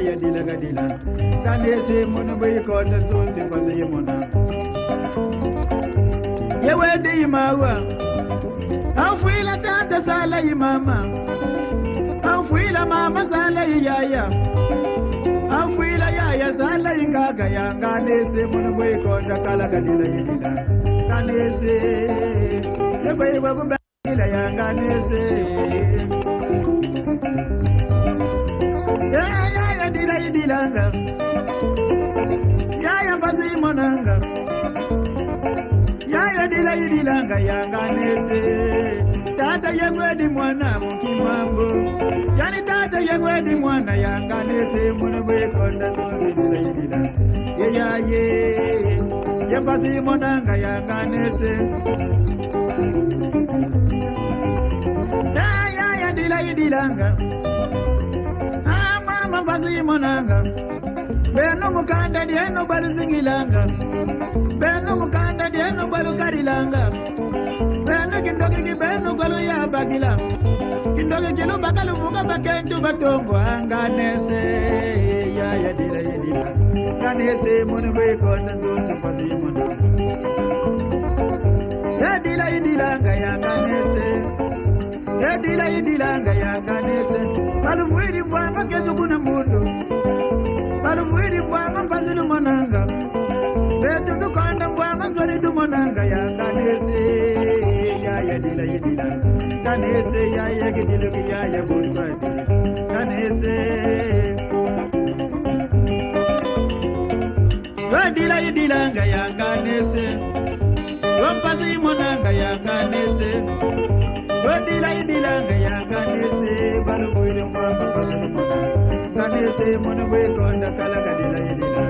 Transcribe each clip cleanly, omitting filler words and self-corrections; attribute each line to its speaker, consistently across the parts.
Speaker 1: ya dila gadila kanese mun bai ko da to se fasi mona ye wedi mawa afuila tata sala mama afuila mama sala yaya afuila yaya sala ingaga ya kanese mun bai ko da kala gadila yidila kanese ye bai babu ila ya kanese ya dila yidilanga ya bazi monanga ya dila yidilanga ya kanese tata yegwedi mwana mukimambo yani tata yegwedi mwana ya kanese mun bai ko da to dila yidila ye bazi monanga ya kanese ya dila yidilanga mama bazi monanga beno mukanda dieno balu zingilanga beno mukanda dieno balu karilanga beno kindoki kibeno balu ya bagila kindoki kilo bakalu buka bakentu batongo anganese ya dila yidila kanese munu beko nzonzo bazi monanga ya dila yidilanga ya kanese ya dila ya kanese balu mwiri mwama kezu kuna mundu balu mwiri mwama bazilu monanga betu ndukonda mwama zoni du monanga ya kanese ya dila kanese ya gidilu ki ya bunwadi kanese ya dila ya kanese wampazi monanga ya kanese dila ya kanese balu mwiri mwama bazilu monanga kanese mun bai ko da kala gadila yidila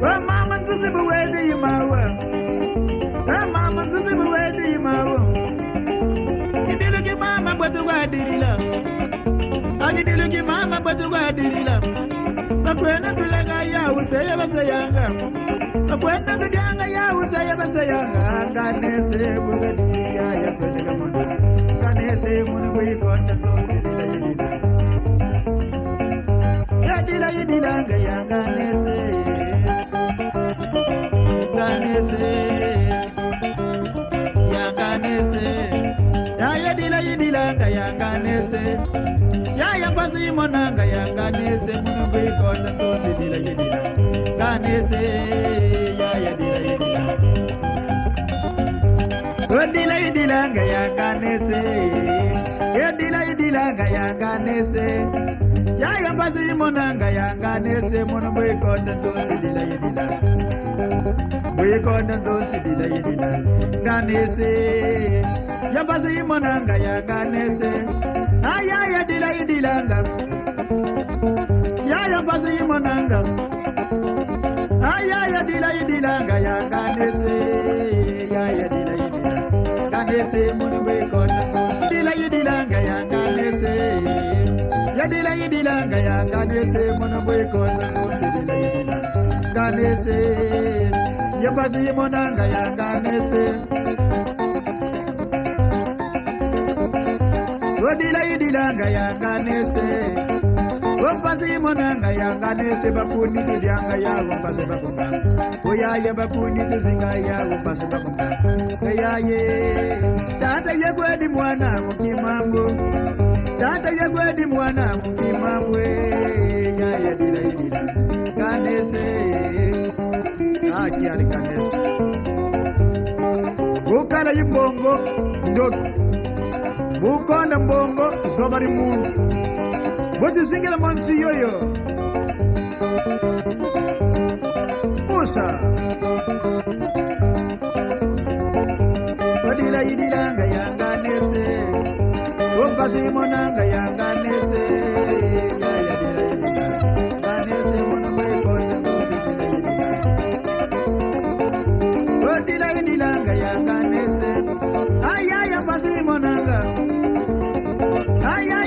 Speaker 1: wa mama tusi bu wedi mawa mama tusi bu wedi mawa kidilu ki mama batu gadila agidilu ki mama batu gadila bakwena tulega ya usaya basayanga bakwena kudanga ya usaya basayanga kanese bu gadila ya tulega mona kanese mun bai ko da to dila yidila dila yidilanga ya kanese ya kanese ya dila yidilanga ya kanese ya bazi monanga ya kanese munu bai ko da to dila yidila kanese ya dila yidila dila yidilanga ya kanese ya dila yidilanga ya kanese ya bazi monanga ya kanese munu bai ko da to dila yidila bai ko da to dila yidila kanese ya bazi monanga ya kanese ya dila yidilanga ya bazi monanga ya dila yidilanga ya kanese ya dila yidila kanese munu bai ko da to dila yidilanga ya kanese ya dila yidilanga ya kanese munu bai ko da to dila yidila kanese ya bazi monanga ya kanese dila yidilanga ya kanese wampazi monanga ya kanese bakuni tudyanga ya wampazi bakumba oyaye bakuni tuzinga ya wampazi bakumba oyaye tata yegwedi mwana mukimambo tata yegwedi mwana mukimambo ya dila yidila kanese akiari kanese ukala yimbongo ndoto bukonda mbongo zobari mundu bozi zingela monzi yoyo musa dila yidilanga ya kanese wampazi monanga ya kanese ya dila yidila kanese munu bai ko da to dila yidilanga ya kanese ya bazi monanga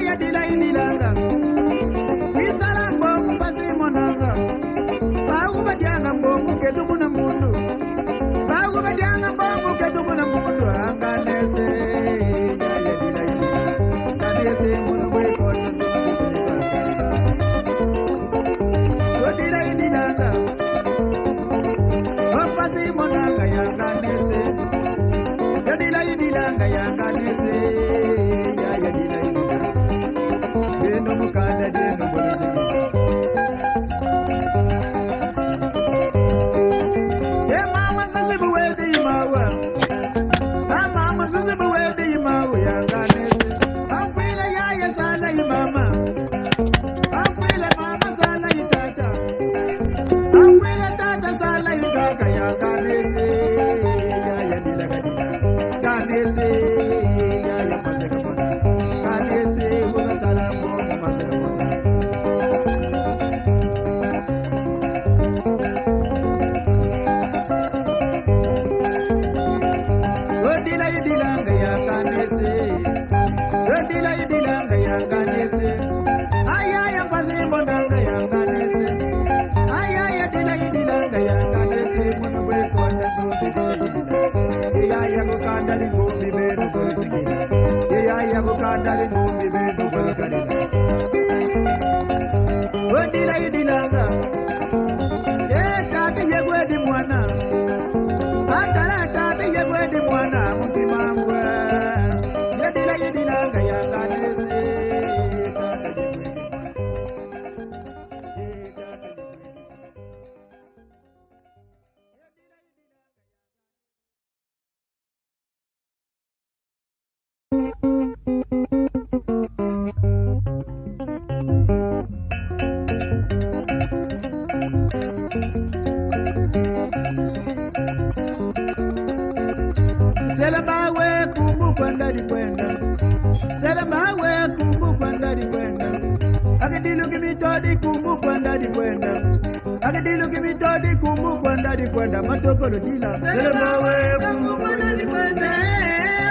Speaker 1: ya dila yidilanga misala mbongo bazi monanga bagu badianga mbongo ketu kuna mundu bagu badianga mbongo ketu kuna mundu anganese ya dila yidilanga kanese Selemawe kumbu kwenda di kwenda. Selemawe kumbu kwenda di kwenda. Agadilu kimitodi kumbu kwenda di kwenda. Agadilu kimitodi kumbu kwenda di kwenda. Matokolo dila.
Speaker 2: Selemawe kumbu kwenda di kwenda.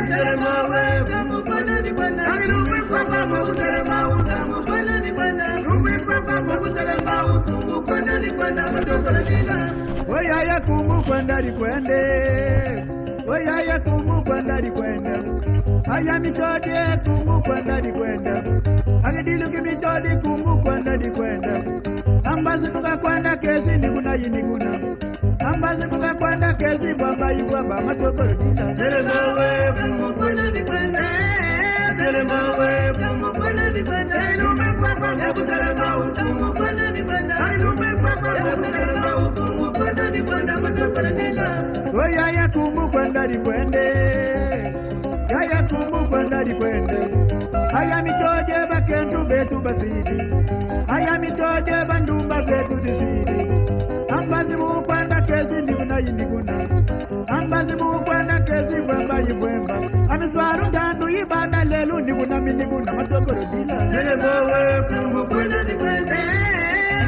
Speaker 2: Selemawe kumbu kwenda di kwenda. Agadilu papa kumbu selemawe kumbu kwenda di kwenda. Rumbi papa kumbu selemawe kumbu kwenda di kwenda. Matokolo dila.
Speaker 1: Oyaya kumbu kwenda di kwenda. Oyaya kumbu kwenda di kwenda. Aya mitodi kumbu kwenda di kwenda. Agadilu kimitodi kumbu kwenda di kwenda. Ambazi kuka kwenda kesi ni kuna yini kuna. Ambazi kuka kwenda kesi bamba ibamba matokolo dila.
Speaker 2: Selemawe kumbu kwenda di kwenda. Selemawe kumbu kwenda di kwenda. Ilume papa kumbu selemawe kumbu kwenda di kwenda. Ilume papa kumbu selemawe kumbu kwenda di kwenda. Matokolo dila.
Speaker 1: Oyaya kumbu kwenda di kwenda. Yaya kumbu kwenda di kwenda. Aya mitode bakendu betu basidi. Aya mitode bandumba betu disidi. Ambazi mu kwenda kezi ni kuna yindi kuna. Ambazi mu kwenda kezi bamba yibwemba. Amiswaru ndandu ibana lelu ni kuna mini kuna matokoro dila.
Speaker 2: Selemawe kumbu kwenda di kwenda.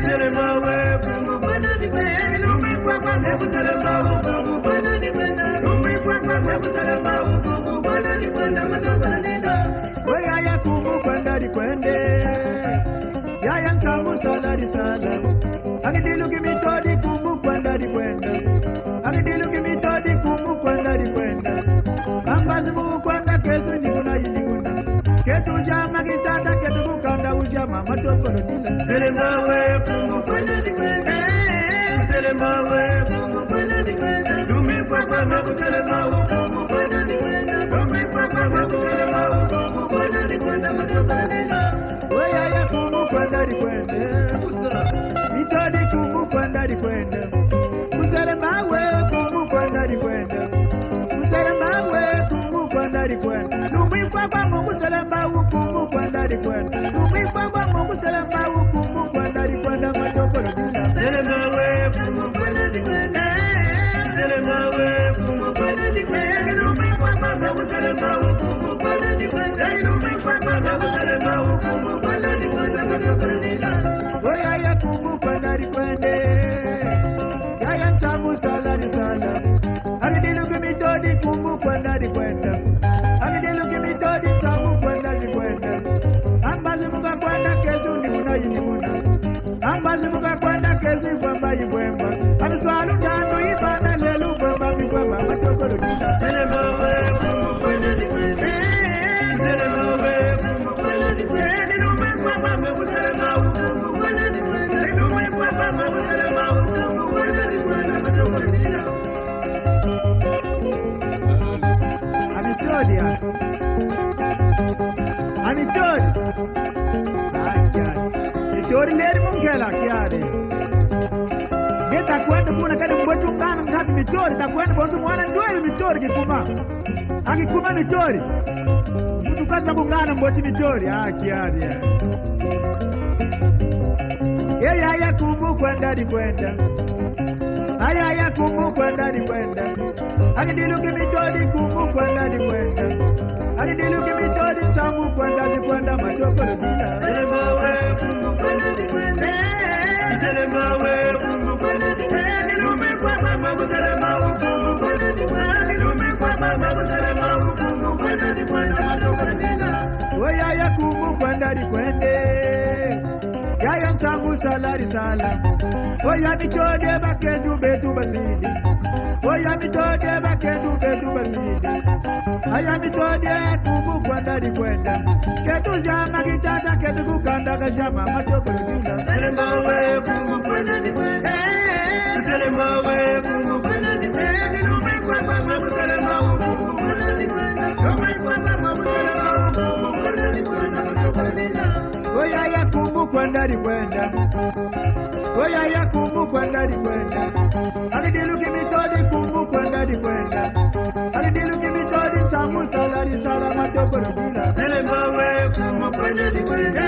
Speaker 2: Selemawe kumbu kwenda di kwenda. Lumi papa kumbu selemawe kumbu kwenda di kwenda. Lumi papa kumbu selemawe kumbu kwenda di kwenda. Matokolo dila.
Speaker 1: Oyaya kumbu kwenda di kwenda. Yaya ntamu salari sala. Agadilu kimitodi kumbu kwenda di kwenda. Agadilu kimitodi kumbu kwenda di kwenda. Ambazi mu kwenda kesu ni kuna yindi kuna. Ketu jama kitata ketu kukanda ujama matokolo dila.
Speaker 2: Selemawe kumbu kwenda di kwenda. Selemawe kumbu kwenda di kwenda. Lumi papa kumbu selemawe kumbu kwenda di kwenda. Lumi papa kumbu selemawe kumbu kwenda di kwenda. Matokolo dila.
Speaker 1: Oyaya kumbu kwenda di kwenda. Mitodi kumbu kwenda di kwenda. Selemawe kumbu kwenda di kwenda. Selemawe kumbu kwenda di kwenda. Lumi papa kumbu selemawe kumbu kwenda di kwenda. Lumi papa kumbu selemawe kumbu kwenda di kwenda. Matokolo dila.
Speaker 2: Selemawe kumbu kwenda di kwenda. Selemawe kumbu kwenda di kwenda. Lumi papa kumbu selemawe kumbu kwenda di kwenda. Lumi papa kumbu selemawe kumbu kwenda di kwenda. Matokolo dila.
Speaker 1: Oyaya kumbu kwenda di kwenda. Yaya ntamu salari sala. Agadilu kimitodi kumbu kwenda di kwenda. Agadilu kimitodi ntamu kwenda di kwenda. Ambazi muka kwenda kesu ni kuna yini kuna. Ambazi muka kwenda kesi kwamba yibwemba. Amiswalu ndandu ibana lelu kwamba mikwamba matokolo dila.
Speaker 2: Selemawe kumbu kwenda di kwenda. Selemawe kumbu kwenda di kwenda. Lumi papa kumbu selemawe kumbu kwenda di kwenda. Lumi papa kumbu selemawe kumbu kwenda di kwenda. Matokolo dila.
Speaker 1: Amitodi ya. Amitodi. Mitori leri mungela kiade. Geta kwenda kuna kadi mwetu ngana ngapi mitori. Takwenda bontu mwana ndoeli mitori kikuma. Akikuma mitori. Mtu kata kungana mboti mitori. Kiade ya. Yaya kumbu kwenda di kwenda. Ayaya kumbu kwenda di kwenda. Agadilu kimitodi kumbu kwenda di kwenda. Agadilu kimitodi ntamu kwenda di kwenda. Matokolo dila.
Speaker 2: Selemawe kumbu kwenda di kwenda. Selemawe kumbu kwenda di kwenda. Lumi papa kumbu selemawe kumbu kwenda di kwenda. Lumi papa kumbu selemawe kumbu kwenda di kwenda. Matokolo dila.
Speaker 1: Oyaya kumbu kwenda di kwenda. Yaya ntamu salari sala. Oya mitode bakendu betu basidi. Oya mitode bakendu betu basidi. Aya mitode kumbu kwenda di kwenda. Ketu jama kitata ketu kukanda kajama matokolo dila.
Speaker 2: Selemawe kumbu kwenda di kwenda. Selemawe kumbu kwenda di kwenda. Lumi papa kumbu selemawe kumbu kwenda di kwenda. Lumi papa kumbu selemawe kumbu kwenda di kwenda. Matokolo dila.
Speaker 1: Oyaya kumbu kwenda di kwenda. Oyaya kumbu kwenda di kwenda. Agadilu kimitodi kumbu kwenda di kwenda. Agadilu kimitodi ntamu salari sala matokolo dila.
Speaker 2: Selemawe kumbu kwenda di kwenda.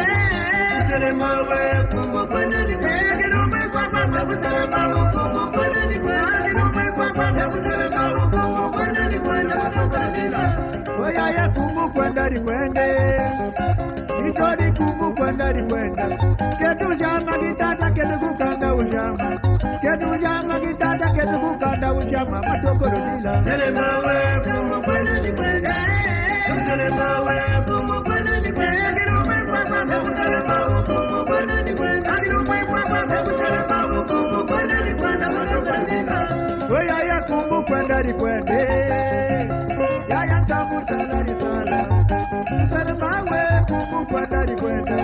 Speaker 2: Selemawe kumbu kwenda di kwenda.
Speaker 1: kwandari kwende Nitori kumbu kwandari kwenda Ketu jama gitata ketu kukanda ujama Ketu jama gitata ketu kukanda ujama Matokoro dila
Speaker 2: Telemawe kumbu kwandari kwende Telemawe kumbu kwandari kwende Kilumwe papa mebu telemawe kumbu kwandari kwende Kilumwe papa mebu telemawe kumbu kwandari kwende Matokoro dila
Speaker 1: Oyaya kumbu kwandari kwende Yaya ntamu salari sala Telemawe kumbu kwandari kwende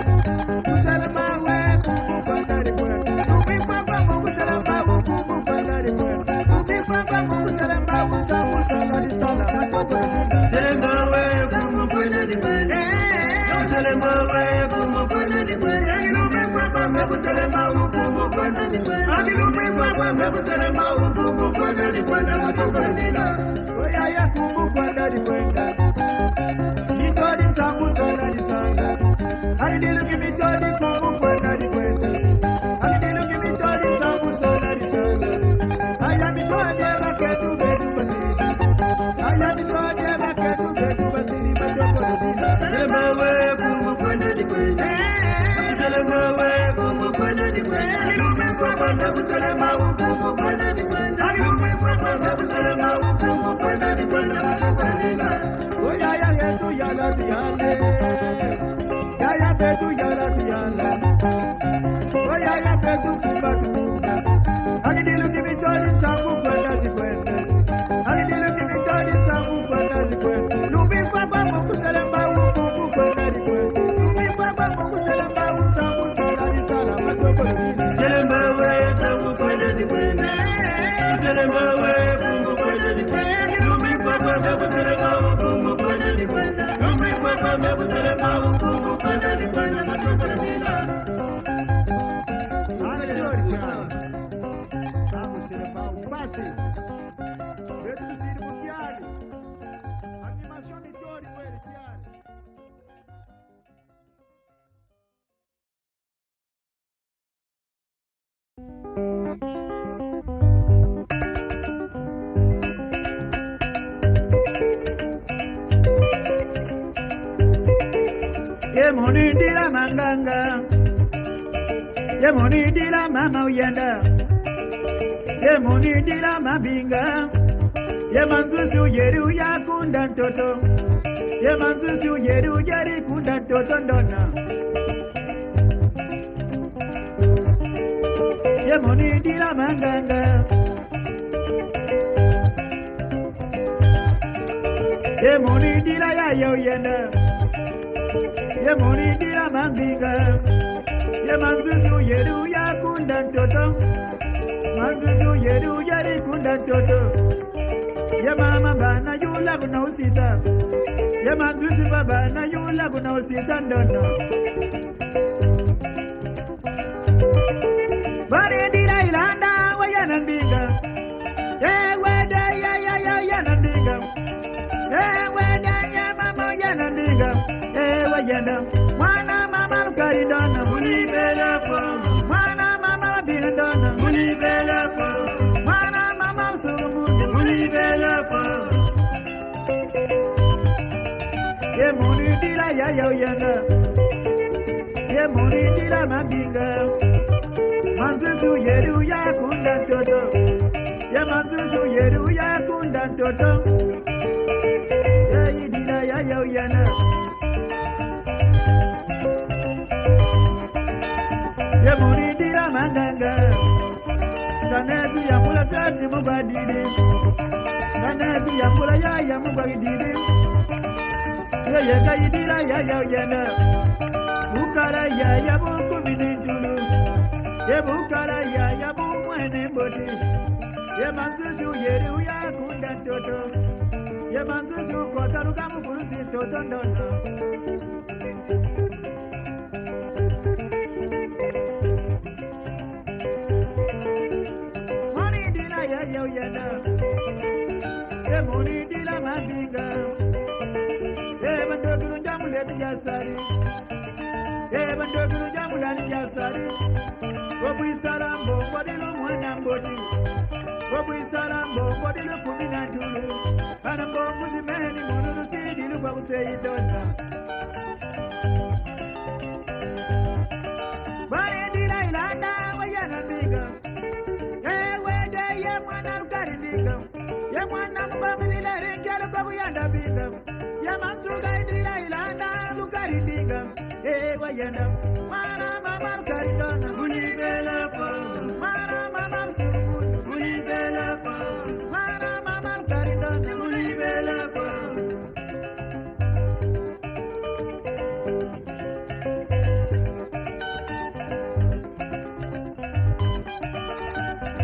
Speaker 1: Telemawe kumbu kwandari kwende Lumifamba mungu telemawe kumbu kwandari kwende Lumifamba mungu telemawe ntamu salari sala Matokoro dila
Speaker 2: Telemawe kumbu kwandari kwende Telemawe kumbu kwandari kwende Kilumwe papa mebu telemawe kumbu kwandari kwende Kilumwe papa mebu telemawe kumbu kwandari kwende Matokoro dila
Speaker 1: Oyaya kumbu kwandari kwenda Nitori ntamu salari sala Alidiluki mitori kumbu kwandari kwenda Alidiluki mitori ntamu salari sala Aya mitode baketu betu basiri Aya mitode baketu betu basiri Matokoro dila
Speaker 2: Telemawe kumbu kwandari kwende Telemawe kumbu kwandari kwende Kilumwe papa mebu telemawe kumbu kwandari kwende Kilumwe papa mebu telemawe kumbu kwandari kwende Matokoro dila
Speaker 1: Oyaya yetu yala tiyale Yaya betu yala tiyala Oyaya betu kumba tukumba Alidiluki mitori ntamu kwandari kwenda Alidiluki mitori ntamu kwandari kwenda Lumbi papa mungu telema ukumbu kwandari kwenda Lumbi papa mungu telema utamu salari sala Matokoro dila
Speaker 2: Telemawe kumbu kwandari kwende Telemawe kumbu kwandari kwende Kilumwe papa mebu telemawe kumbu kwandari kwende Kilumwe papa mebu telemawe kumbu kwandari kwende Matokoro dila
Speaker 1: Alidiluki cyane Vamos telema upasi Betu tusiri mukiali Animação mitori kweli kiali Yemunindira manganga Yemunindira mama uyenda Yemunindira mabinga Yemanzuzu yeru yakunda ntoto Yemanzuzu yeru yari kunda ntoto ndona Yemunindira manganga Yemunindira yaya uyenda Yemunindira mabinga Yemanzuzu yeru yakunda ntoto Manzuzu yeru yari kunda ntoto Yemama bana yula kuna usita Yemanzuzu babana yula kuna usita ndono Barindira ilanda wayana mbinga Weda yana mbinga Weda ya mama yana mbinga Wayana Mwana mama lukarindona
Speaker 2: Munibela po
Speaker 1: Mwana mama wabirindona
Speaker 2: Munibela po
Speaker 1: Mwana mama msurumundi
Speaker 2: Munibela po
Speaker 1: Yemunindira yaya uyana Yemunindira mabinga Manzuzu yeru yakunda ntoto Yemanzuzu yeru yakunda ntoto Yeyidira yaya uyana Yemunindira manganga Kanezi yamula tati mubadiri Kanezi yamula yaya mubadiri Yeye kayidira yaya uyana Bukara yaya bukuminintulu Ye bukara yaya bumwene mboti Ye manzuzu yeru yakunda ntoto Ye manzuzu kotaruka mukurusi toto ndono Monindira yaya uyana Ye monindira mabinga Ye bandokuru njamuleti jasari Ye bandokuru njamulani jasari Obwisala mbongo dilo mwana mboti Obwisala mbongo dilo kuminatulu Ana mbongo zimeni munuru sidilu kwa kuseidona Bari dira ilanda wayana diga Ewe de ye mwana rukari diga Ye mwana mbaga dila rinjalo kwa kuyanda biga Ye mansuga dira ilanda rukari diga Ewe yanda Mwana mama rukari dona
Speaker 2: Munibela pa
Speaker 1: Mwana mama msukudu
Speaker 2: Munibela pa
Speaker 1: Mwana mama rukari dona
Speaker 2: Munibela pa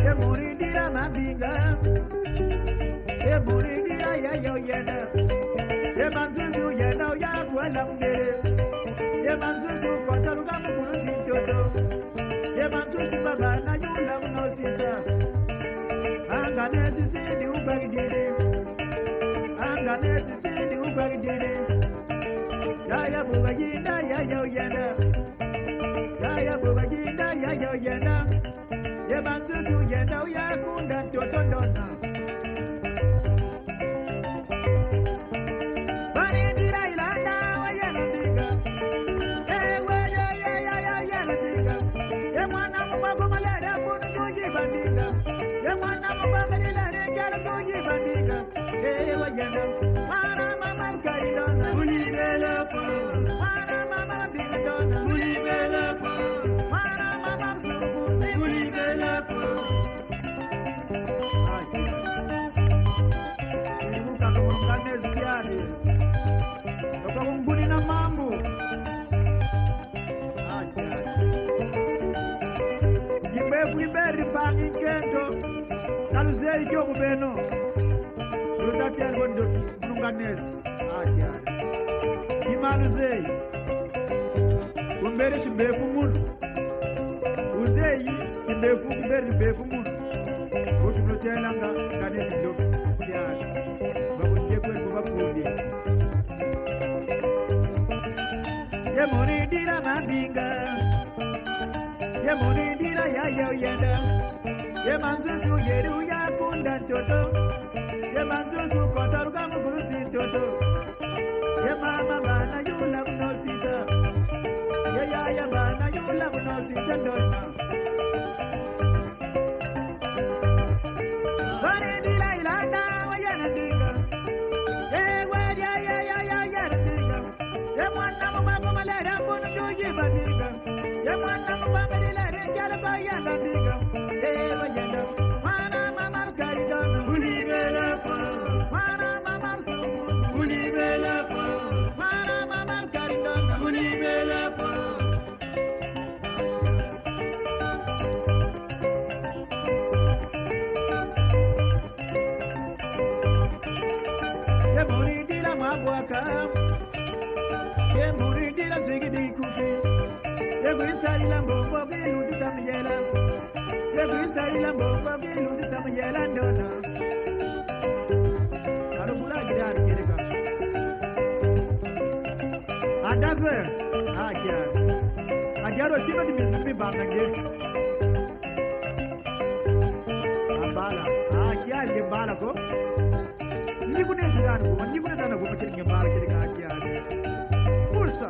Speaker 1: Ye muridira mabinga Ye muridira ya yo yena Ye manzuzu yena ya kwela mgere Ye manzuzu kota luka mkunu tintoto Ye manzuzu baba na yula unosisa Angane sisi ni ubagidiri Angane sisi ni ubagidiri Ya buga yinda ya yo yena Ya buga yinda ya yo yena Ye manzuzu yena ya kunda toto dona Bari ndira ilanda wa yena diga Ewe ya yena diga Ye mwana mbago malera kunu kuji bandiga Ye mwana mbago malera jala kuji bandiga Ewe yena Mara mama mkari dona
Speaker 2: Munibela pa
Speaker 1: Mara mama biga dona
Speaker 2: Munibela pa
Speaker 1: Mara mama msukume
Speaker 2: Munibela pa
Speaker 1: Ibuka kumungane zikiari Toka kumbuni na mambo Jibefu iberi pangi kento Kaluzei jogu beno Rutati algondo kununganesi Imaluzei Umbere shibefu munu Uzei ibefu kuberi befu munu Kuti notelanga kanesi jogu Kiari Bakujekwe kubapudi Ye muridira mabinga Ye muridira ya yo yenda Ye manzuzu yeru ya kunda toto Ye manzuzu kota ruka mukurusi toto Ye mama bana yula kunosisa Ye yaya bana yula kunosisa dona Bani dila ilanda wa yana diga Ye wadi ya yana diga Ye mwana mbago malera kunu kuji bandiga Ye mwana mbago dila rinjala kwa yana diga Ye wa yanda Mwana mama rukari dona
Speaker 2: Munibela pa
Speaker 1: Mwana mama msukudu
Speaker 2: Munibela pa
Speaker 1: Mwana mama rukari dona
Speaker 2: Munibela pa
Speaker 1: Ye muridira mabwaka Ye muridira zigidi kufi Ye kuisarila mbongo kiludisa mjela Ye kuisarila mbongo kiludisa mjela ndona Alubula jirani kirika Adazwe Ajar Ajaro sima di mizumi bangange Abala Ajar ye bala ko Nikune jirani ko Nikune tana ko pachiringe bala kirika ajar Pulsa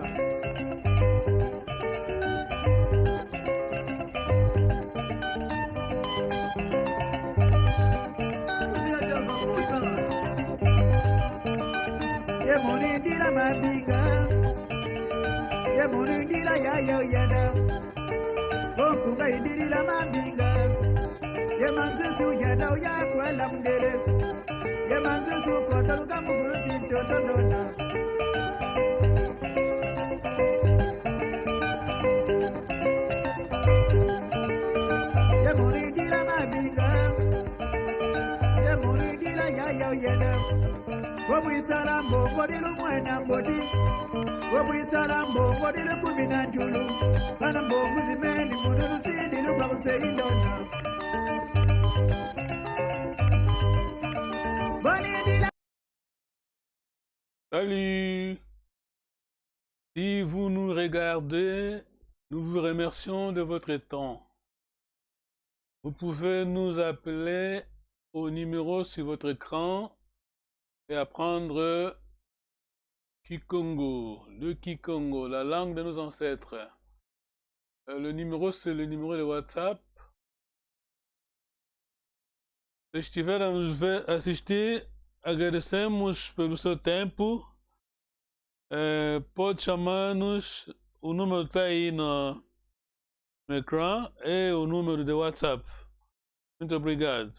Speaker 1: Ye muridira mabinga Ye muridira ya yo yenda Okunga idirira mabinga Ye manzuzu yenda ya kwela mdere Ye manzuzu kota luka mukurusi toto dona Ye muridira mabinga Ye muridira ya yo yenda Wabwisala mbongo dilu mwena mbodi Wabwisala mbongo dilu kumina njulu Kana mbongo zimeni mununu sidilu kwa kuseindona Bani dila
Speaker 3: Salut! Si vous nous regardez, nous vous remercions de votre temps. Vous pouvez nous appeler au numéro sur votre écran et apprendre Kikongo, le Kikongo, la langue de nos ancêtres. Le numéro, c'est le numéro de WhatsApp. Se estiver a nos assistir, agradecemos pelo seu tempo. Pode chamar-nos, o número está aí no ecrã, é o número de WhatsApp. Muito obrigado.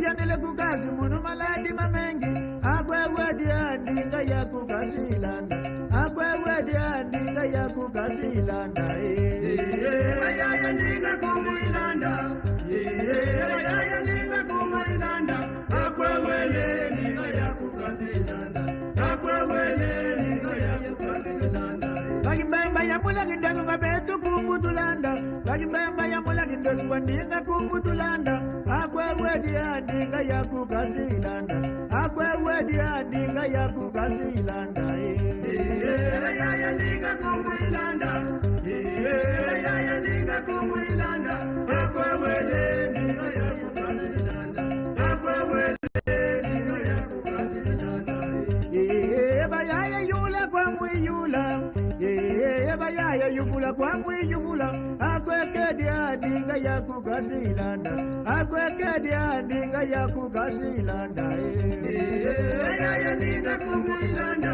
Speaker 1: Yanele kukazi munu maladi mamengi akwe wedi andinga ya kukazilanda akwe wedi andinga ya kukazilanda
Speaker 2: ya ndinga kumuilanda ya ndinga kumuilanda akwe wele ndinga ya kukazilanda akwe wele ndinga ya kukazilanda
Speaker 1: Bagimba ya mulagi ndengo ngabetu kumbutulanda Bagimba ya mulagi ndengo ndinga kumbutulanda akwe wedi andinga ya kukazilanda akwe wedi andinga ya kukazilanda
Speaker 2: ya ndinga kumuilanda ya ndinga kumuilanda akwe wele ndinga ya kukazilanda akwe wele ndinga ya kukazilanda
Speaker 1: bayaya yula kwa mwiyula bayaya yufula kwa mwiyufula akwekedi andinga ya kukazilanda akwekedi andinga ya kukazilanda
Speaker 2: ya ndinga kumuilanda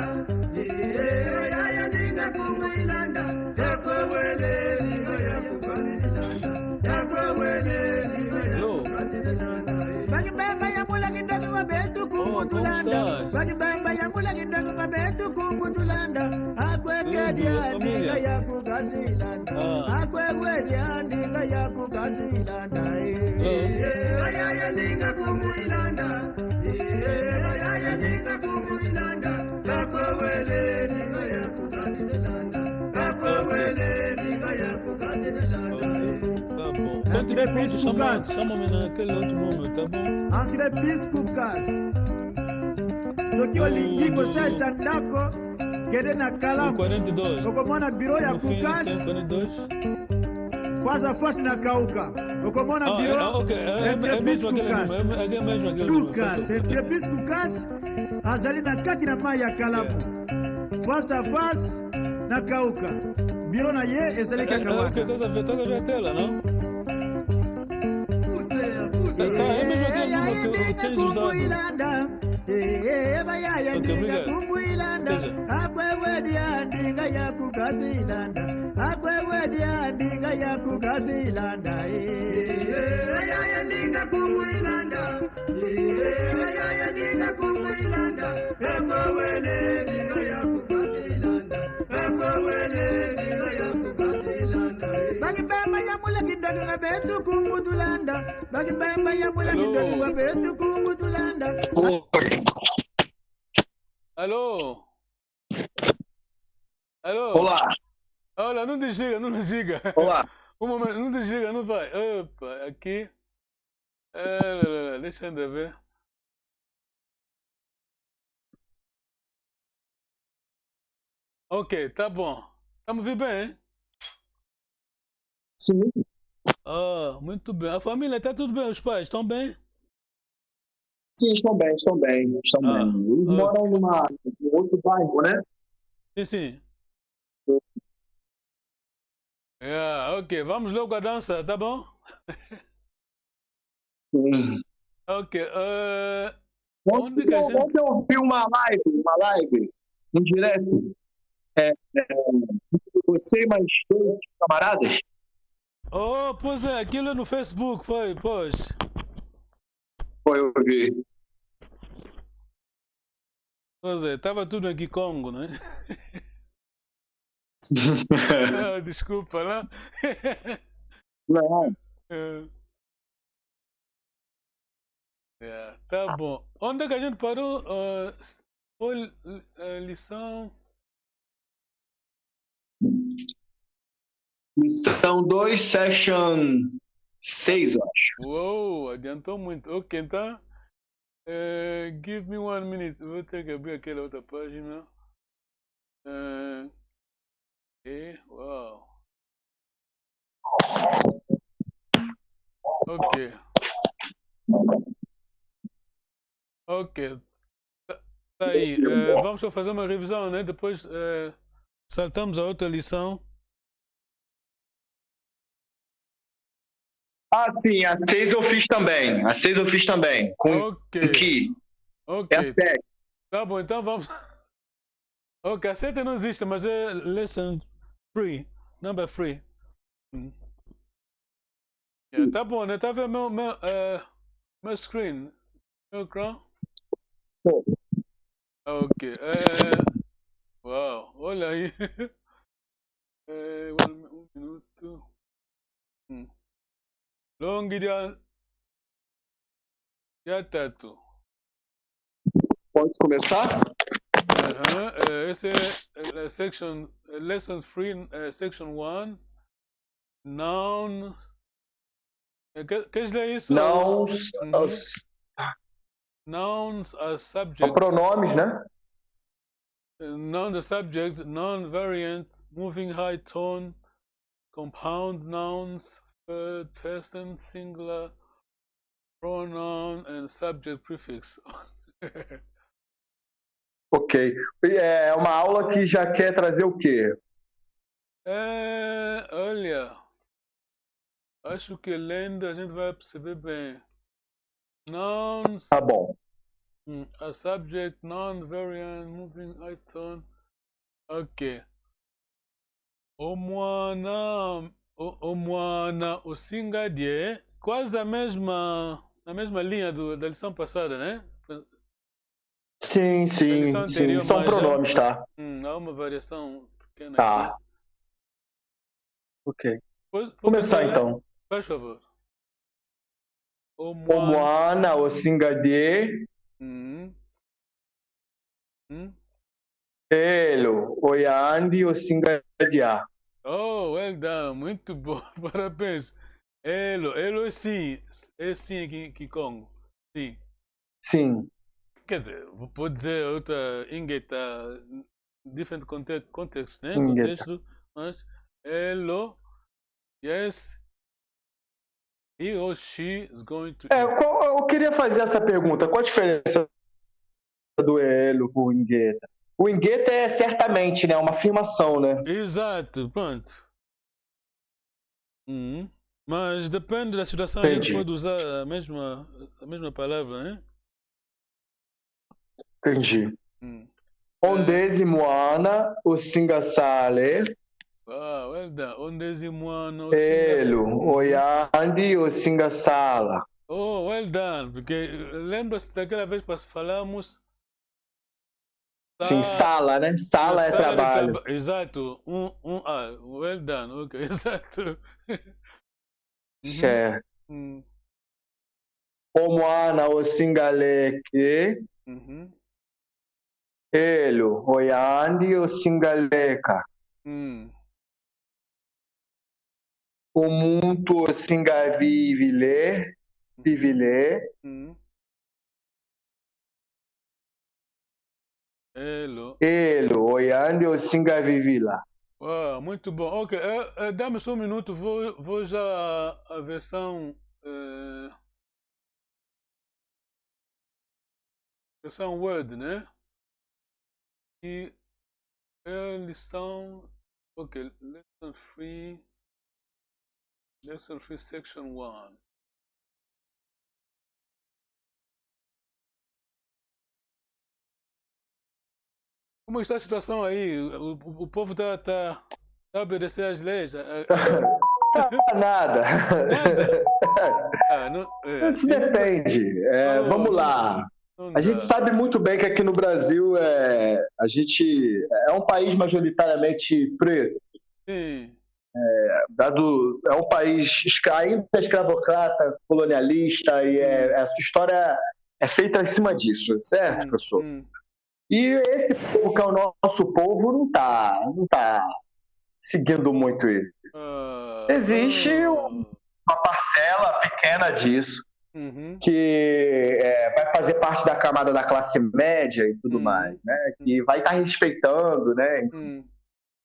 Speaker 2: ya ndinga kumuilanda akwe wele ndinga ya kukazilanda akwe wele ndinga ya kukazilanda
Speaker 1: Bagimba ya mulagi ndengo ngabetu kumbutulanda Bagimba ya mulagi ndengo ngabetu kumbutulanda akwekedi andinga ya kukazilanda akwekedi andinga ya kukazilanda
Speaker 2: ya ndinga kumuilanda ya ndinga kumuilanda akwe wele ndinga ya kukazilanda akwe wele ndinga ya kukazilanda
Speaker 1: Entreprise Kukas
Speaker 3: Chama-me naquele outro número, tá bom?
Speaker 1: Entreprise Kukas soki olingi kosalisa ndako kende na kalamu
Speaker 3: 42.
Speaker 1: okomona biro ya Kukas
Speaker 3: 42.
Speaker 1: face à face na kauka okomona biro
Speaker 3: Ok.
Speaker 1: Entreprise Kukas Kukas
Speaker 3: Lucas.
Speaker 1: Entreprise Kukas azali na kati na mai ya kalamu face à face na kauka biro na ye ezali kaka wana
Speaker 3: Tá a ver a tela, não?
Speaker 1: bayaya ndinga kumbuilanda akwewedi andinga ya kukazilanda akwewedi andinga ya kukazilanda
Speaker 2: ya ndinga kumuilanda ya ndinga kumuilanda akwe wele ndinga ya kukazilanda akwe wele ndinga ya kukazilanda
Speaker 1: bagibemba ya mulagi ndogo ngabetu kumbutulanda bagibemba ya mulagi ndogo ngabetu kumbutulanda
Speaker 3: Alô? Alô?
Speaker 4: Olá,
Speaker 3: Olha, não desliga, não desliga.
Speaker 4: olá.
Speaker 3: Um momento, não desliga, não vai. Opa, aqui. Deixa eu ver. Ok, tá bom. Estamos ouvindo bem, hein?
Speaker 4: Sim,
Speaker 3: Muito bem. A família está tudo bem? Os pais estão bem?
Speaker 4: sim, estão bem, estão bem, estão
Speaker 3: Ah,
Speaker 4: bem. Eles
Speaker 3: ok.
Speaker 4: moram num outro bairro, né?
Speaker 3: Sim, sim. Ok, vamos logo à dança, tá bom?
Speaker 4: Sim.
Speaker 3: Ok. Onde que a gente...
Speaker 4: Ontem eu vi uma live, em direto, você e mais dois camaradas.
Speaker 3: Oh, pois é, aquilo é no Facebook, foi, pois.
Speaker 4: Foi, eu vi.
Speaker 3: Pois é, estava tudo aqui Congo, né? Desculpa, né?
Speaker 4: Não,
Speaker 3: É. Tá bom. Onde é que a gente parou? Foi lição.
Speaker 4: Missão 2, Session 6, eu acho.
Speaker 3: Uou, adiantou muito. Ok, então. Give me 1 minute. Vou ter que abrir aquela outra página. Uau. Ok. Ok. Tá aí. Vamos só fazer uma revisão, né? Depois saltamos a outra lição.
Speaker 4: Ah, sim, a 6 eu fiz também. A 6 eu fiz também. Com
Speaker 3: Ok.
Speaker 4: que?
Speaker 3: Ok.
Speaker 4: É a 7.
Speaker 3: Tá bom, então vamos. Ok, a 7 não existe, mas é lesson free. Number free. Tá bom, né? Tá vendo meu screen? Meu ecrã? Ok. Uau, olha aí. 1 minuto. Longuidade. Já tato.
Speaker 4: Pode começar?
Speaker 3: Esse é section, lesson 3, section 1. Nouns. Queres ler isso?
Speaker 4: Nouns.
Speaker 3: Nouns as
Speaker 4: São
Speaker 3: subjects.
Speaker 4: pronomes, né?
Speaker 3: Noun the subject, noun variant, moving high tone, compound nouns, third person, singular, pronoun, and subject prefix.
Speaker 4: Ok. É uma aula que já quer trazer o quê?
Speaker 3: Olha, acho que lendo a gente vai perceber bem. Nouns,
Speaker 4: Tá bom.
Speaker 3: a subject, noun variant, moving high tone. Ok. O Moana, o Singadie, quase a mesma linha da lição passada, né?
Speaker 4: Sim,
Speaker 3: A lição
Speaker 4: sim, sim.
Speaker 3: anterior,
Speaker 4: São
Speaker 3: mas
Speaker 4: pronomes, tá?
Speaker 3: há uma variação pequena
Speaker 4: Tá.
Speaker 3: aqui.
Speaker 4: Ok.
Speaker 3: Pode
Speaker 4: Começar
Speaker 3: ler?
Speaker 4: então.
Speaker 3: Faz favor. O
Speaker 4: O
Speaker 3: Moana.
Speaker 4: Moana, o Singadie, Elo, o Yandi, o Singadia.
Speaker 3: Oh, well done. Muito bom. Parabéns. Elo é sim aqui Congo. Sim.
Speaker 4: Sim.
Speaker 3: Quer dizer, pode dizer outra Ingeta, different context, né?
Speaker 4: Ingeta.
Speaker 3: Contexto, mas hello, yes, he or she is going to eat.
Speaker 4: Eu queria fazer essa pergunta. Qual a diferença do Elo com o Ingueta? O Ingueta é certamente, né? Uma afirmação, né?
Speaker 3: Exato, pronto. Mas depende da situação, a gente
Speaker 4: Entendi.
Speaker 3: pode usar a mesma palavra, né?
Speaker 4: Entendi. Ondesi Moana, o Singasale,
Speaker 3: well done. Ondezimuano,
Speaker 4: Elo, o Yandi, o Singasala.
Speaker 3: Oh, well done. Porque lembra-se daquela vez que falamos.
Speaker 4: Sim, sala, né? Sala é trabalho.
Speaker 3: Exato. Well done. Ok, exato.
Speaker 4: Certo. O Moana, o Singaleke, Elo, o Yandi, o Singaleka. O Muntu, o Singavivile, Vivile. Elo, o Yandi, o Singavivila.
Speaker 3: Muito bom. Ok, dá-me só um minuto, vou já a versão Word, né? E a lição, ok, lesson 3, section 1. Como está a situação aí? O povo está a obedecer às leis?
Speaker 4: Nada. Isso depende. Vamos lá. A gente sabe muito bem que aqui no Brasil a gente é um país majoritariamente preto.
Speaker 3: Sim.
Speaker 4: É um país ainda escravocrata, colonialista, e essa história é feita em cima disso, certo, professor? E esse povo, que é o nosso povo, não tá seguindo muito isso. Existe uma parcela pequena disso, que vai fazer parte da camada da classe média e tudo mais, né? Que vai estar respeitando, né? Enfim.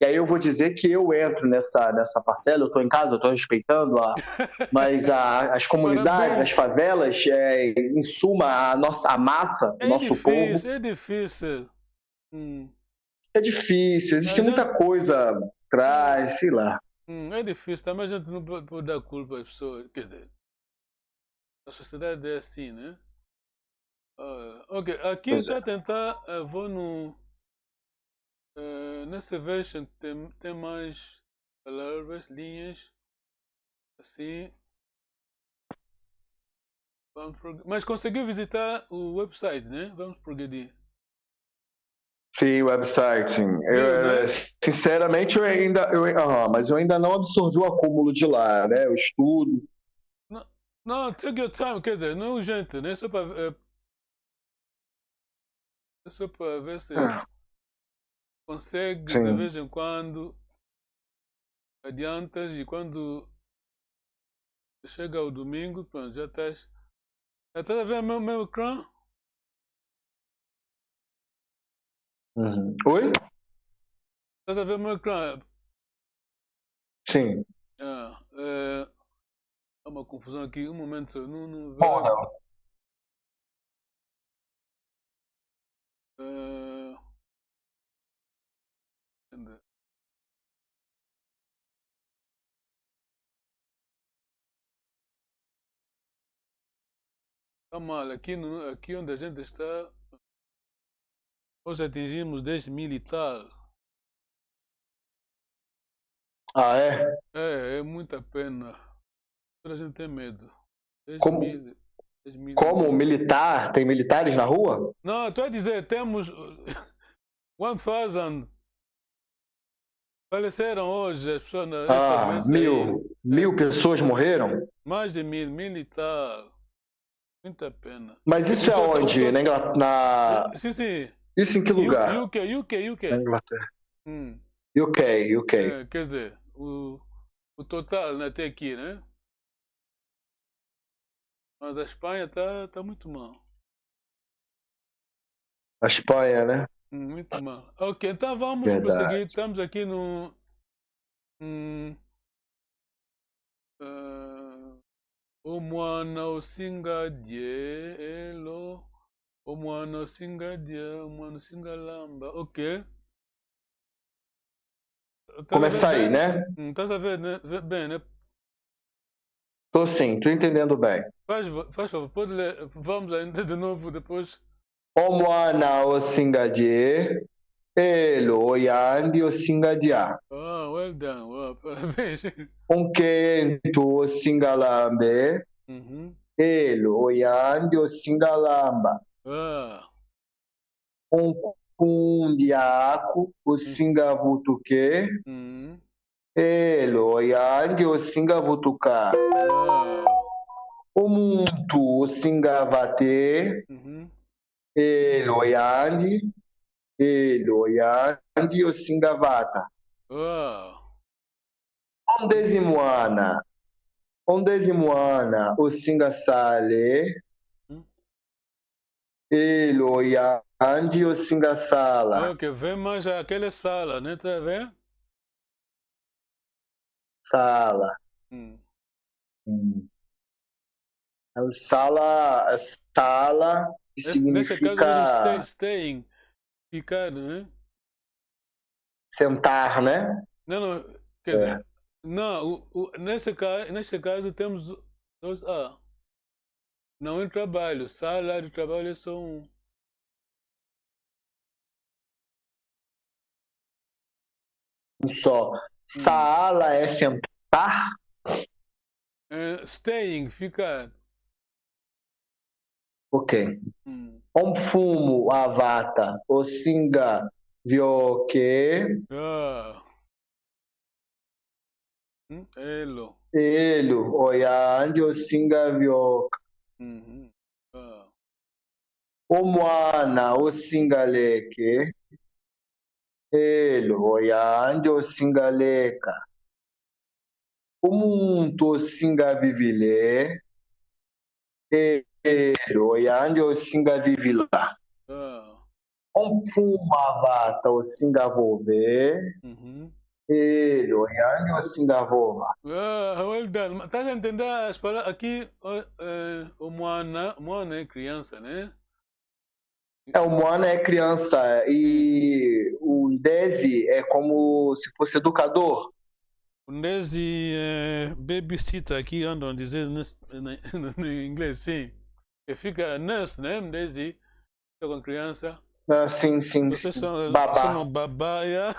Speaker 4: E aí eu vou dizer que eu entro nessa parcela, eu estou em casa, eu estou respeitando, mas as comunidades, as favelas, em suma, a massa, o nosso povo...
Speaker 3: É difícil.
Speaker 4: É difícil, existe muita coisa atrás, sei lá.
Speaker 3: É difícil, também a gente não pode dar culpa às pessoas, quer dizer, a sociedade é assim, né? Ok, aqui está a tentar, vou no... nessa version tem mais palavras, linhas, assim. Mas conseguiu visitar o website, né? Vamos progredir.
Speaker 4: Sim, website, sim. Sinceramente, mas eu ainda não absorvi o acúmulo de lá, né? O estudo.
Speaker 3: Não, take your time, quer dizer, não é urgente, né? Só para ver se consegue, de vez em quando, adiantas, e quando chega o domingo, pronto, já estás... Estás a ver meu ecrã?
Speaker 4: Oi?
Speaker 3: Estás a ver meu ecrã?
Speaker 4: Sim.
Speaker 3: Há uma confusão aqui, um momento, não
Speaker 4: Porra.
Speaker 3: Tá mal, aqui onde a gente está, hoje atingimos 10.000 e tal.
Speaker 4: Ah, é?
Speaker 3: É muita pena. A gente tem medo. 10
Speaker 4: Como?
Speaker 3: mil.
Speaker 4: Como militar? Tem militares na rua?
Speaker 3: Não, estou a dizer, temos 1,000 faleceram hoje as pessoas.
Speaker 4: Mil pessoas morreram?
Speaker 3: Mais de 1.000 e tal. Muita pena.
Speaker 4: Mas isso é onde?
Speaker 3: Sim.
Speaker 4: Isso em que lugar?
Speaker 3: UK.
Speaker 4: Na Inglaterra. UK.
Speaker 3: Quer dizer, o total, né, até aqui, né? Mas a Espanha tá muito mal.
Speaker 4: A Espanha, né?
Speaker 3: Muito mal. Ok, então vamos prosseguir. Estamos aqui no... Omwana osingadye elo. Omwana osingadye, omwana osingalamba. Ok.
Speaker 4: Começar aí, né?
Speaker 3: Estás a ver bem, né?
Speaker 4: Tô sim, tô entendendo bem.
Speaker 3: Faz favor, pode ler. Vamos ainda de novo depois.
Speaker 4: Omwana osingadye elo oyandi osingadya.
Speaker 3: Well done. Parabéns.
Speaker 4: Onkentu osingalambe elo oyandi osingalamba. Onkundiaku osingavutuke elo oyandi osingavutuka. Omuntu osingavate elo oyandi osingavata. Ondezimwana osingasale elo oyandi osingasala.
Speaker 3: Ok, vem mais aquela sala, né? Tá vendo?
Speaker 4: Sala. Sala significa...
Speaker 3: Nesse caso, staying. Ficar, né?
Speaker 4: Sentar, né?
Speaker 3: Não, quer dizer... Não, nesse caso temos dois A. Não em trabalho. Sala de trabalho é só um.
Speaker 4: Só. Sala é sentar?
Speaker 3: Staying, ficar.
Speaker 4: Ok. Omfumo avata osinga vyoke
Speaker 3: Elo.
Speaker 4: Elo, oyandi osinga vyoka. Omwana osinga leke. Elo, oyandi osinga leka. Umuntu osinga vivile. Elo, oyandi osinga vivila. Ompuma vata osinga vove. Elo, oyandi osinga vova.
Speaker 3: Well done. Estás a entender as palavras aqui? O moana é criança, né?
Speaker 4: O moana é criança e o ndezi é como se fosse educador.
Speaker 3: O ndezi é babysitter aqui, andam dizer no inglês, sim. Que fica nurse, né? Ndezi fica com criança.
Speaker 4: Ah, sim.
Speaker 3: Vocês são babá, yeah.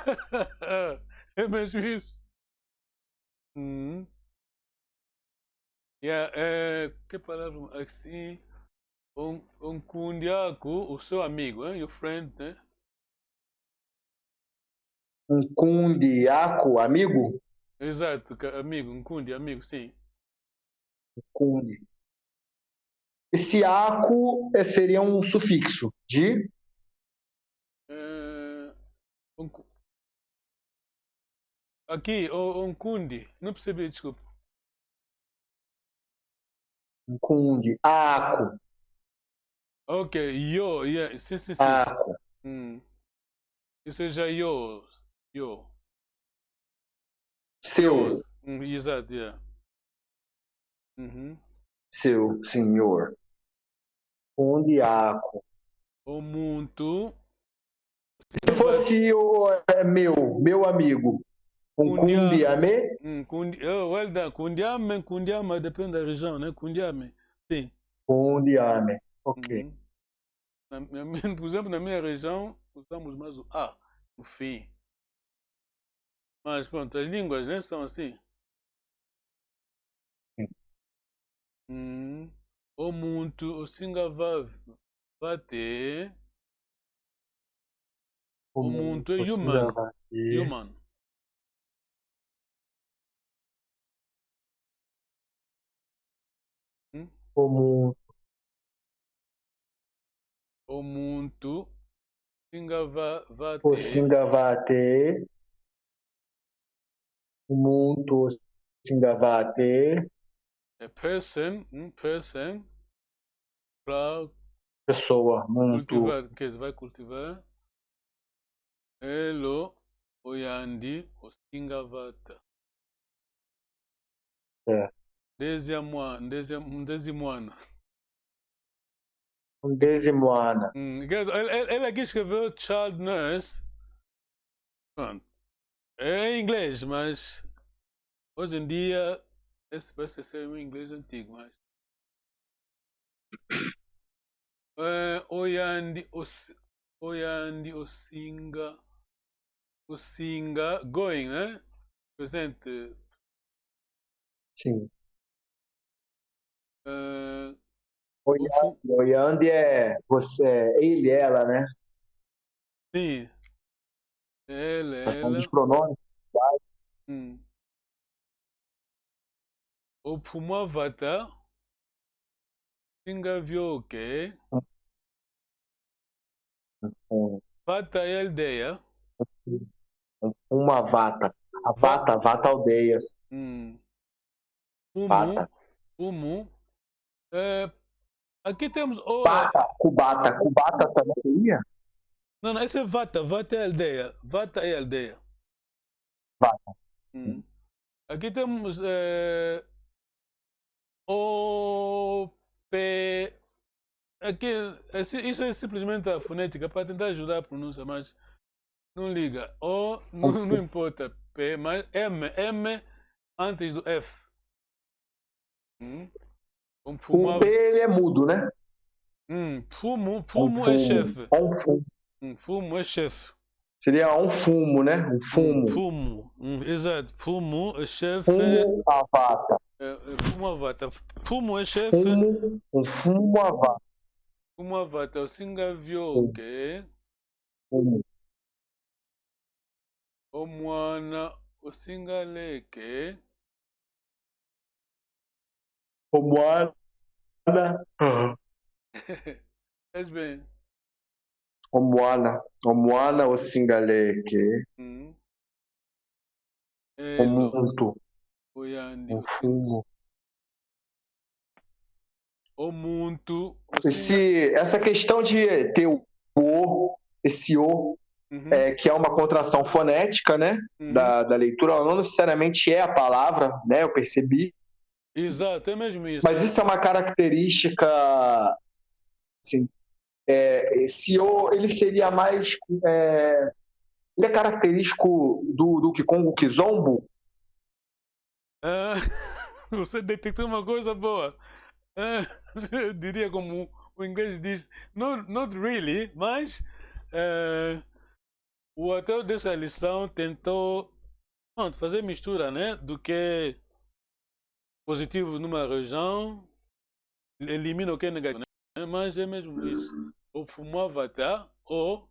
Speaker 3: É mesmo isso. Que palavra assim? Kundiaku, o seu amigo, hein? Your friend, né?
Speaker 4: Kundiaku, amigo?
Speaker 3: Exato, amigo, kundi, amigo, sim.
Speaker 4: Kundi. Esse aku seria um sufixo de?
Speaker 3: Aqui, kundi, não percebi, desculpa.
Speaker 4: Kundi, aku.
Speaker 3: Ok, yo, yeah, sim.
Speaker 4: Aku.
Speaker 3: Isso é já yo.
Speaker 4: Seu.
Speaker 3: Exato, yeah.
Speaker 4: Seu, senhor. Kundi, aku.
Speaker 3: O muito.
Speaker 4: Se fosse meu amigo. Kundiame?
Speaker 3: Well done. Kundiame depende da região, né? Kundiame, sim.
Speaker 4: Kundiame, ok.
Speaker 3: Por exemplo, na minha região, usamos mais o A no fim. Mas pronto, as línguas, né, são assim. O muito, o singava vate. O muito é human. O muito singavate.
Speaker 4: O singavate. O muito singavate.
Speaker 3: É person para
Speaker 4: pessoa, muito.
Speaker 3: Cultivar, que você vai cultivar. Elo, oyandi, o singavata.
Speaker 4: É.
Speaker 3: Dezimuana.
Speaker 4: Dezimuana.
Speaker 3: Ele aqui escreveu child nurse. Pronto. É em inglês, mas hoje em dia esse parece ser um inglês antigo, mas oyandi, o singa, going, né? Presente.
Speaker 4: Sim. Oyandi é você, ele, ela, né?
Speaker 3: Sim. Ela.
Speaker 4: Dos pronomes.
Speaker 3: O Pumavata Singavyoke Vata é aldeia.
Speaker 4: Uma vata. A vata aldeias.
Speaker 3: Fumu. Aqui temos o.
Speaker 4: Cubata também seria?
Speaker 3: Não, esse é Vata. Vata é aldeia. Vata é aldeia.
Speaker 4: Vata.
Speaker 3: Aqui temos O, P. Aqui, isso é simplesmente a fonética para tentar ajudar a pronúncia, mas não liga. O não importa. P, mas M antes do F.
Speaker 4: O P ele é mudo, né?
Speaker 3: Fumo é chefe. Fumo é chefe.
Speaker 4: Seria um fumo, né? Um fumo.
Speaker 3: Fumo. Exato. Fumo é chefe.
Speaker 4: Fumo a vata.
Speaker 3: Fumo a vata. Fumo é chefe.
Speaker 4: Fumo a vata.
Speaker 3: Fumo a vata. O singavyoke. O mwana o singaleke.
Speaker 4: Omoana.
Speaker 3: Faz bem.
Speaker 4: Omoana osingaleke.
Speaker 3: Elo.
Speaker 4: Omuntu.
Speaker 3: Oyandi.
Speaker 4: Mfumo.
Speaker 3: Omuntu.
Speaker 4: Essa questão de ter esse O, que é uma contração fonética, né? Da leitura, ela não necessariamente é a palavra, né? Eu percebi.
Speaker 3: Exato, é mesmo isso.
Speaker 4: Mas isso é uma característica, assim, esse O, ele seria mais, ele é característico do Kikongo Kizombo?
Speaker 3: Você detectou uma coisa boa. Eu diria como o inglês diz, not really, mas o autor dessa lição tentou fazer mistura, né, do que positivo numa região, elimina o que é negativo, né? Mas é mesmo isso. Ou fumava, tá? Ou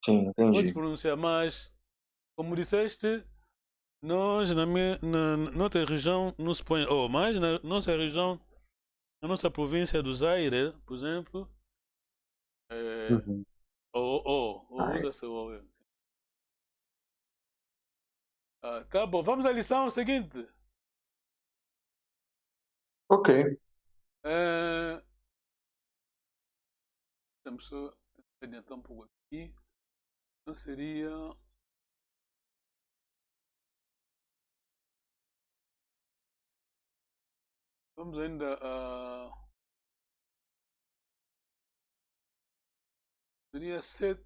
Speaker 4: sim, entendi.
Speaker 3: pode pronunciar mais, como disseste, nós na nossa região não se põe O, mas na nossa região, na nossa província do Zaire, por exemplo, ou usa-se O. Tá bom, vamos à lição seguinte.
Speaker 4: Ok.
Speaker 3: Vamos só adiantar um pouco aqui. Não seria. Vamos ainda a. Seria 7.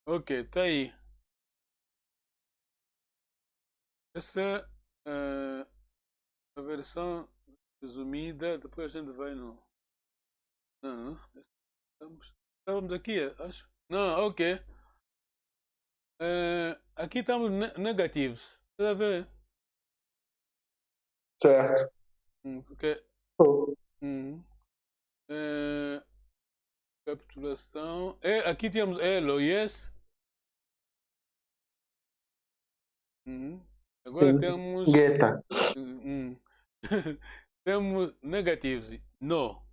Speaker 3: Ok, tá aí. Essa é a versão resumida. Depois a gente vai no. Não. Estamos aqui, acho. Não, ok. Aqui estamos negativos. Está a ver?
Speaker 4: Certo.
Speaker 3: Porque. Capitulação. Aqui temos elo, yes. Agora temos.
Speaker 4: Gueta.
Speaker 3: Temos negativos. No.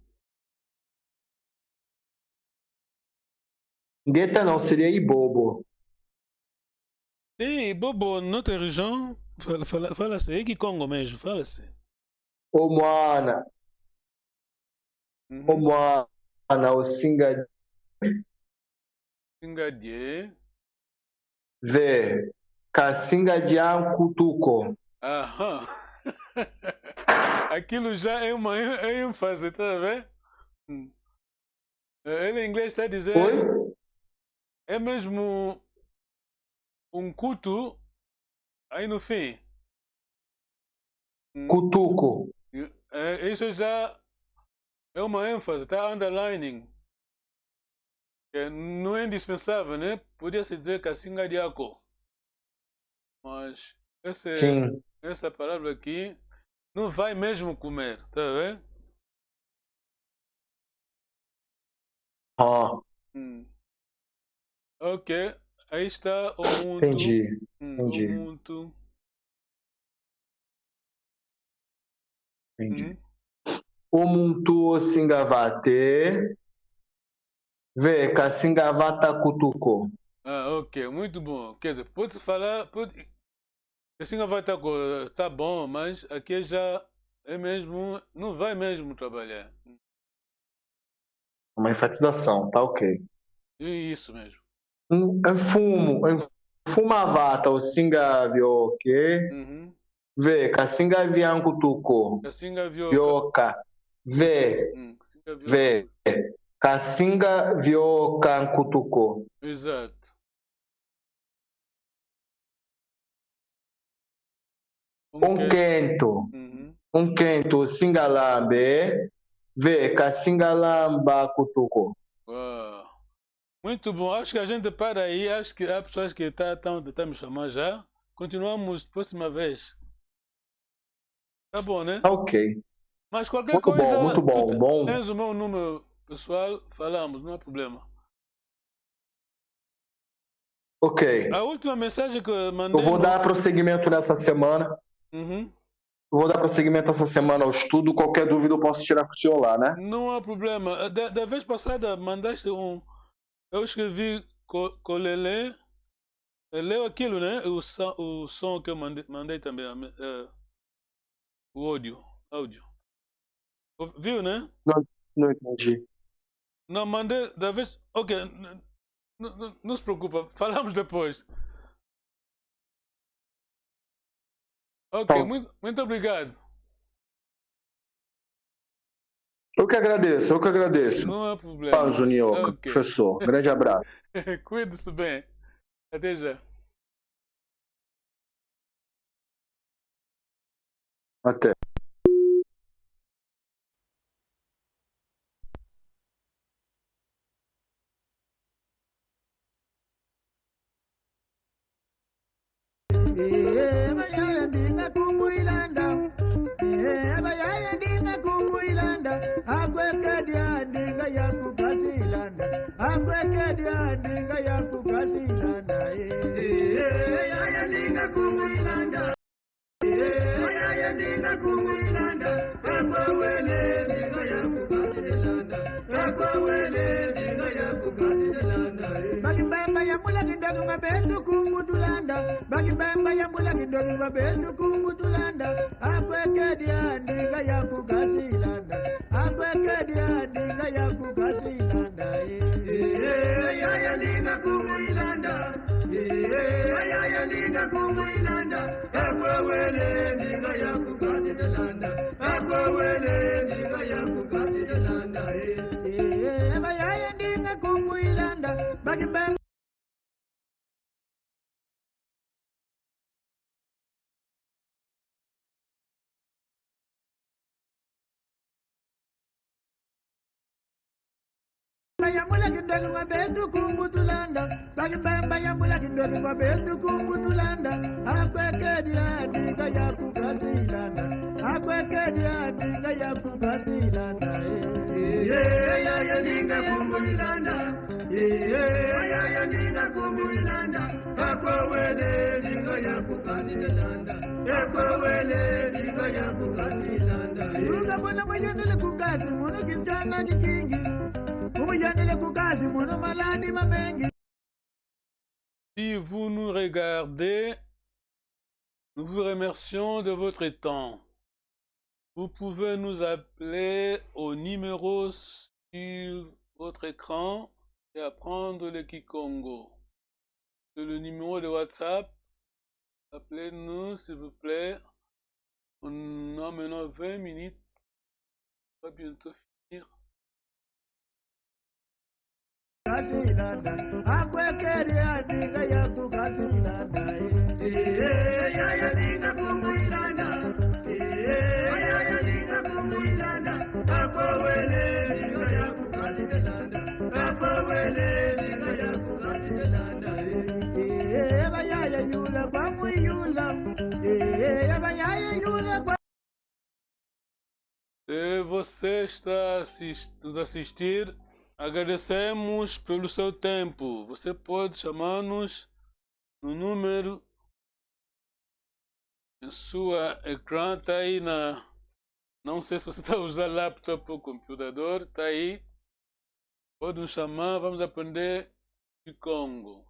Speaker 4: Gueta não, seria Ibobo.
Speaker 3: Sim, Bobo, noutra região, fala-se. É que Congo mesmo, fala-se.
Speaker 4: Omoana. Omoana, o Singadie.
Speaker 3: Singadie.
Speaker 4: Vê. Kassingadian Kutuko.
Speaker 3: Aham. Aquilo já é uma ênfase, tá a ver? Ele em inglês está a dizer.
Speaker 4: Oi?
Speaker 3: É mesmo um cuto aí no fim.
Speaker 4: Cutuco.
Speaker 3: Isso já é uma ênfase, tá? Underlining. Não é indispensável, né? Podia-se dizer Kassingadiako. Mas essa palavra aqui não vai mesmo comer, tá vendo? Ok, aí está o mundo.
Speaker 4: Entendi.
Speaker 3: O mundo.
Speaker 4: Entendi. O mundo singavate. Vê, Kassingavata Kutuko.
Speaker 3: Ok, muito bom. Quer dizer, pode falar. Kassingavata tá bom, mas aqui já é mesmo. Não vai mesmo trabalhar.
Speaker 4: Uma enfatização, tá ok.
Speaker 3: Isso mesmo.
Speaker 4: Fumavata, o singavioke. Vê, Kassingaviankutuko. Vioka. Vê. Vê. Kassingaviokankutuko.
Speaker 3: Exato.
Speaker 4: Quento. Quento, singalambe. Vê, Kassingalamba Kutuko.
Speaker 3: Muito bom, acho que a gente para aí, acho que há pessoas que estão me chamando já. Continuamos próxima vez. Tá bom, né?
Speaker 4: Ok.
Speaker 3: Mas qualquer coisa,
Speaker 4: muito bom.
Speaker 3: Tens o meu número pessoal, falamos, não há problema.
Speaker 4: Ok.
Speaker 3: A última mensagem que eu mandei...
Speaker 4: Eu vou dar prosseguimento nessa semana.
Speaker 3: Uhum.
Speaker 4: Eu vou dar prosseguimento essa semana ao estudo. Qualquer dúvida eu posso tirar com o senhor lá, né?
Speaker 3: Não há problema. Da vez passada mandaste um... Eu escrevi Colelê. Leu aquilo, né? O som que eu mandei também. O áudio. Viu, né?
Speaker 4: Não entendi.
Speaker 3: Não, mandei da vez... Ok. Não se preocupa. Falamos depois. Ok,
Speaker 4: Então,
Speaker 3: muito obrigado.
Speaker 4: Eu que agradeço.
Speaker 3: Não há problema.
Speaker 4: Paz, Junioca,
Speaker 3: Okay.
Speaker 4: professor. Grande abraço.
Speaker 3: Cuide-se bem. Até já.
Speaker 4: Até.
Speaker 3: Si vous nous regardez, nous vous remercions de votre temps. Vous pouvez nous appeler au numéro sur votre écran et apprendre le Kikongo. C'est le numéro de WhatsApp. Appelez-nous s'il vous plaît. On a maintenant 20 minutes. On va bientôt finir. Se você está nos assistir, agradecemos pelo seu tempo. Você pode chamar-nos no número em sua ecrã, está aí na... Não sei se você está usando laptop ou computador, está aí. Pode nos chamar, vamos aprender Kikongo.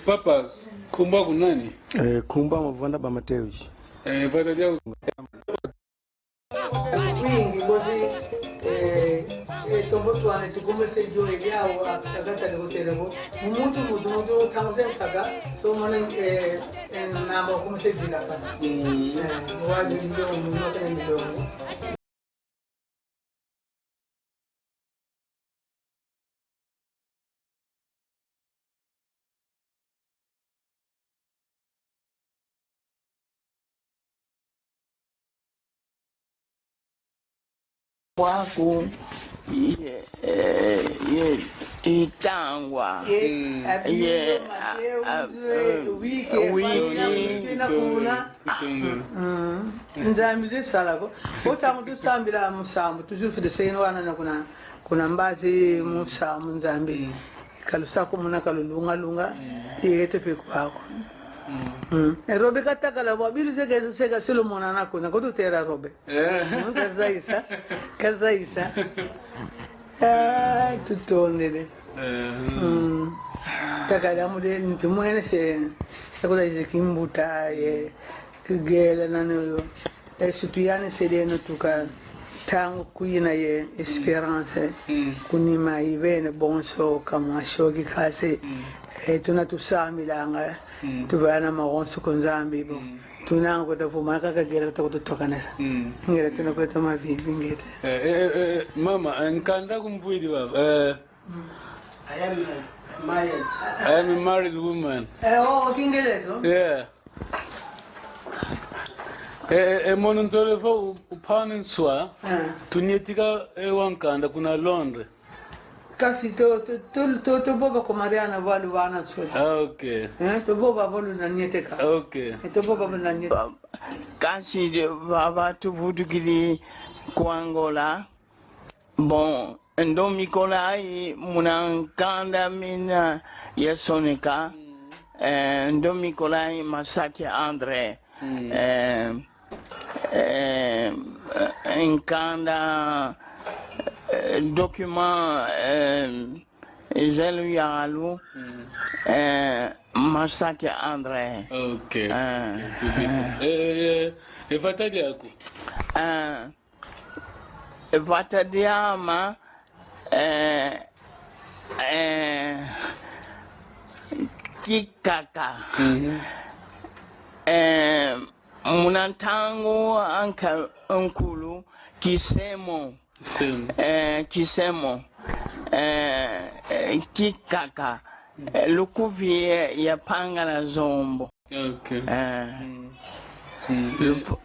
Speaker 3: Papa, kumba kunani?
Speaker 5: Kumba mavanda ba Mateus.
Speaker 3: Vada dia
Speaker 2: Wingi così tombo tuane tu como se dio ele a gata de roteiro muito estamos em caga so mano na como se diz lá cara o áudio não tem milhão
Speaker 5: Waku itangwa
Speaker 2: nzambi zisalako otamu tusambira musambu tuzufide seinwana kuna mbazi musambu nzambi kalusako muna kalulunga yete pekwako robe katakala wabilu sega Solomon na kudu tera robe kazaisa tutone takala mude ntumene se sakoda izikimbuta ye kugela nanu situyane sedeno tuka tangu kuyina ye esperance kunima ibene bonso kama shogi kase tuna tusamilanga tuvana magonso konzambi bo tunango tafuma kakagera takutokanesa ngera tunakweta mavivi ngete
Speaker 3: mama nkanda kumvwidi baba I am a married woman.
Speaker 2: Oh, kingelezo?
Speaker 3: Yeah. Monontole fo upanin swa tunyetika wankanda kuna Londres.
Speaker 2: Kasi to boba ko Mariana valu wana swa.
Speaker 3: Okay.
Speaker 2: To boba valu na nyeteka.
Speaker 3: Okay.
Speaker 2: To boba na nyeteka.
Speaker 5: Kasi de baba tu vutukili kwa Angola. Bon, ndomi kolai munankanda mina yesonika. Ndomi kolai Masaki Andre. Nkanda document Zelu Yagalu Masaki Andre.
Speaker 3: Okay. Evatadiaku.
Speaker 5: Evatadiama Kikaka. Munantangu anka unkulu Kisemo. Kisemo. Kikaka. Lukuvie ya pangala zombo.
Speaker 3: Okay.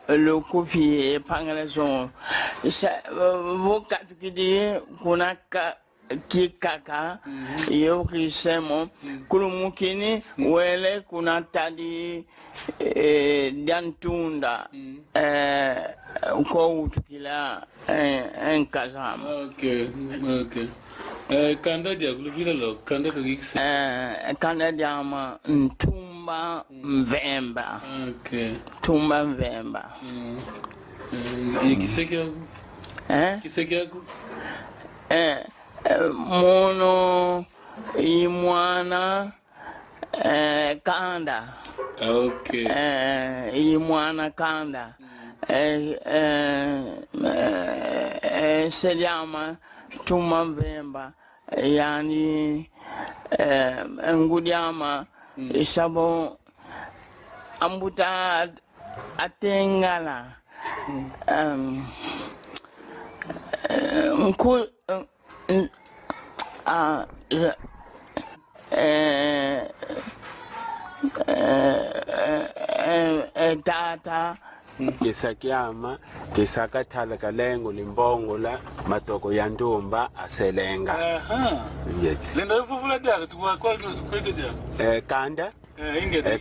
Speaker 5: Lukuvie ya pangala zombo. Vokatukidi kunaka Kikaka yo Kisemo kulumukini wele kuna tadi Dantunda uko utukila enkazama.
Speaker 3: Okay. Kanda dia kuluvila lo kanda kagiksi.
Speaker 5: Kanda diama Ntumba Mvemba.
Speaker 3: Okay.
Speaker 5: Tumba Mvemba.
Speaker 3: Kiseki yako? Kiseki yako?
Speaker 5: Mono imwana kanda.
Speaker 3: Okay.
Speaker 5: Imwana kanda. Seliama Tuma Mvemba. Yani ngudiama isabo ambuta atengala. Tata
Speaker 6: Kisakiama kisakathala kalengo limbongola matoko ya ndomba aselenga.
Speaker 3: Lenda fufula dia tukwa kwete dia.
Speaker 6: Kanda
Speaker 3: ingete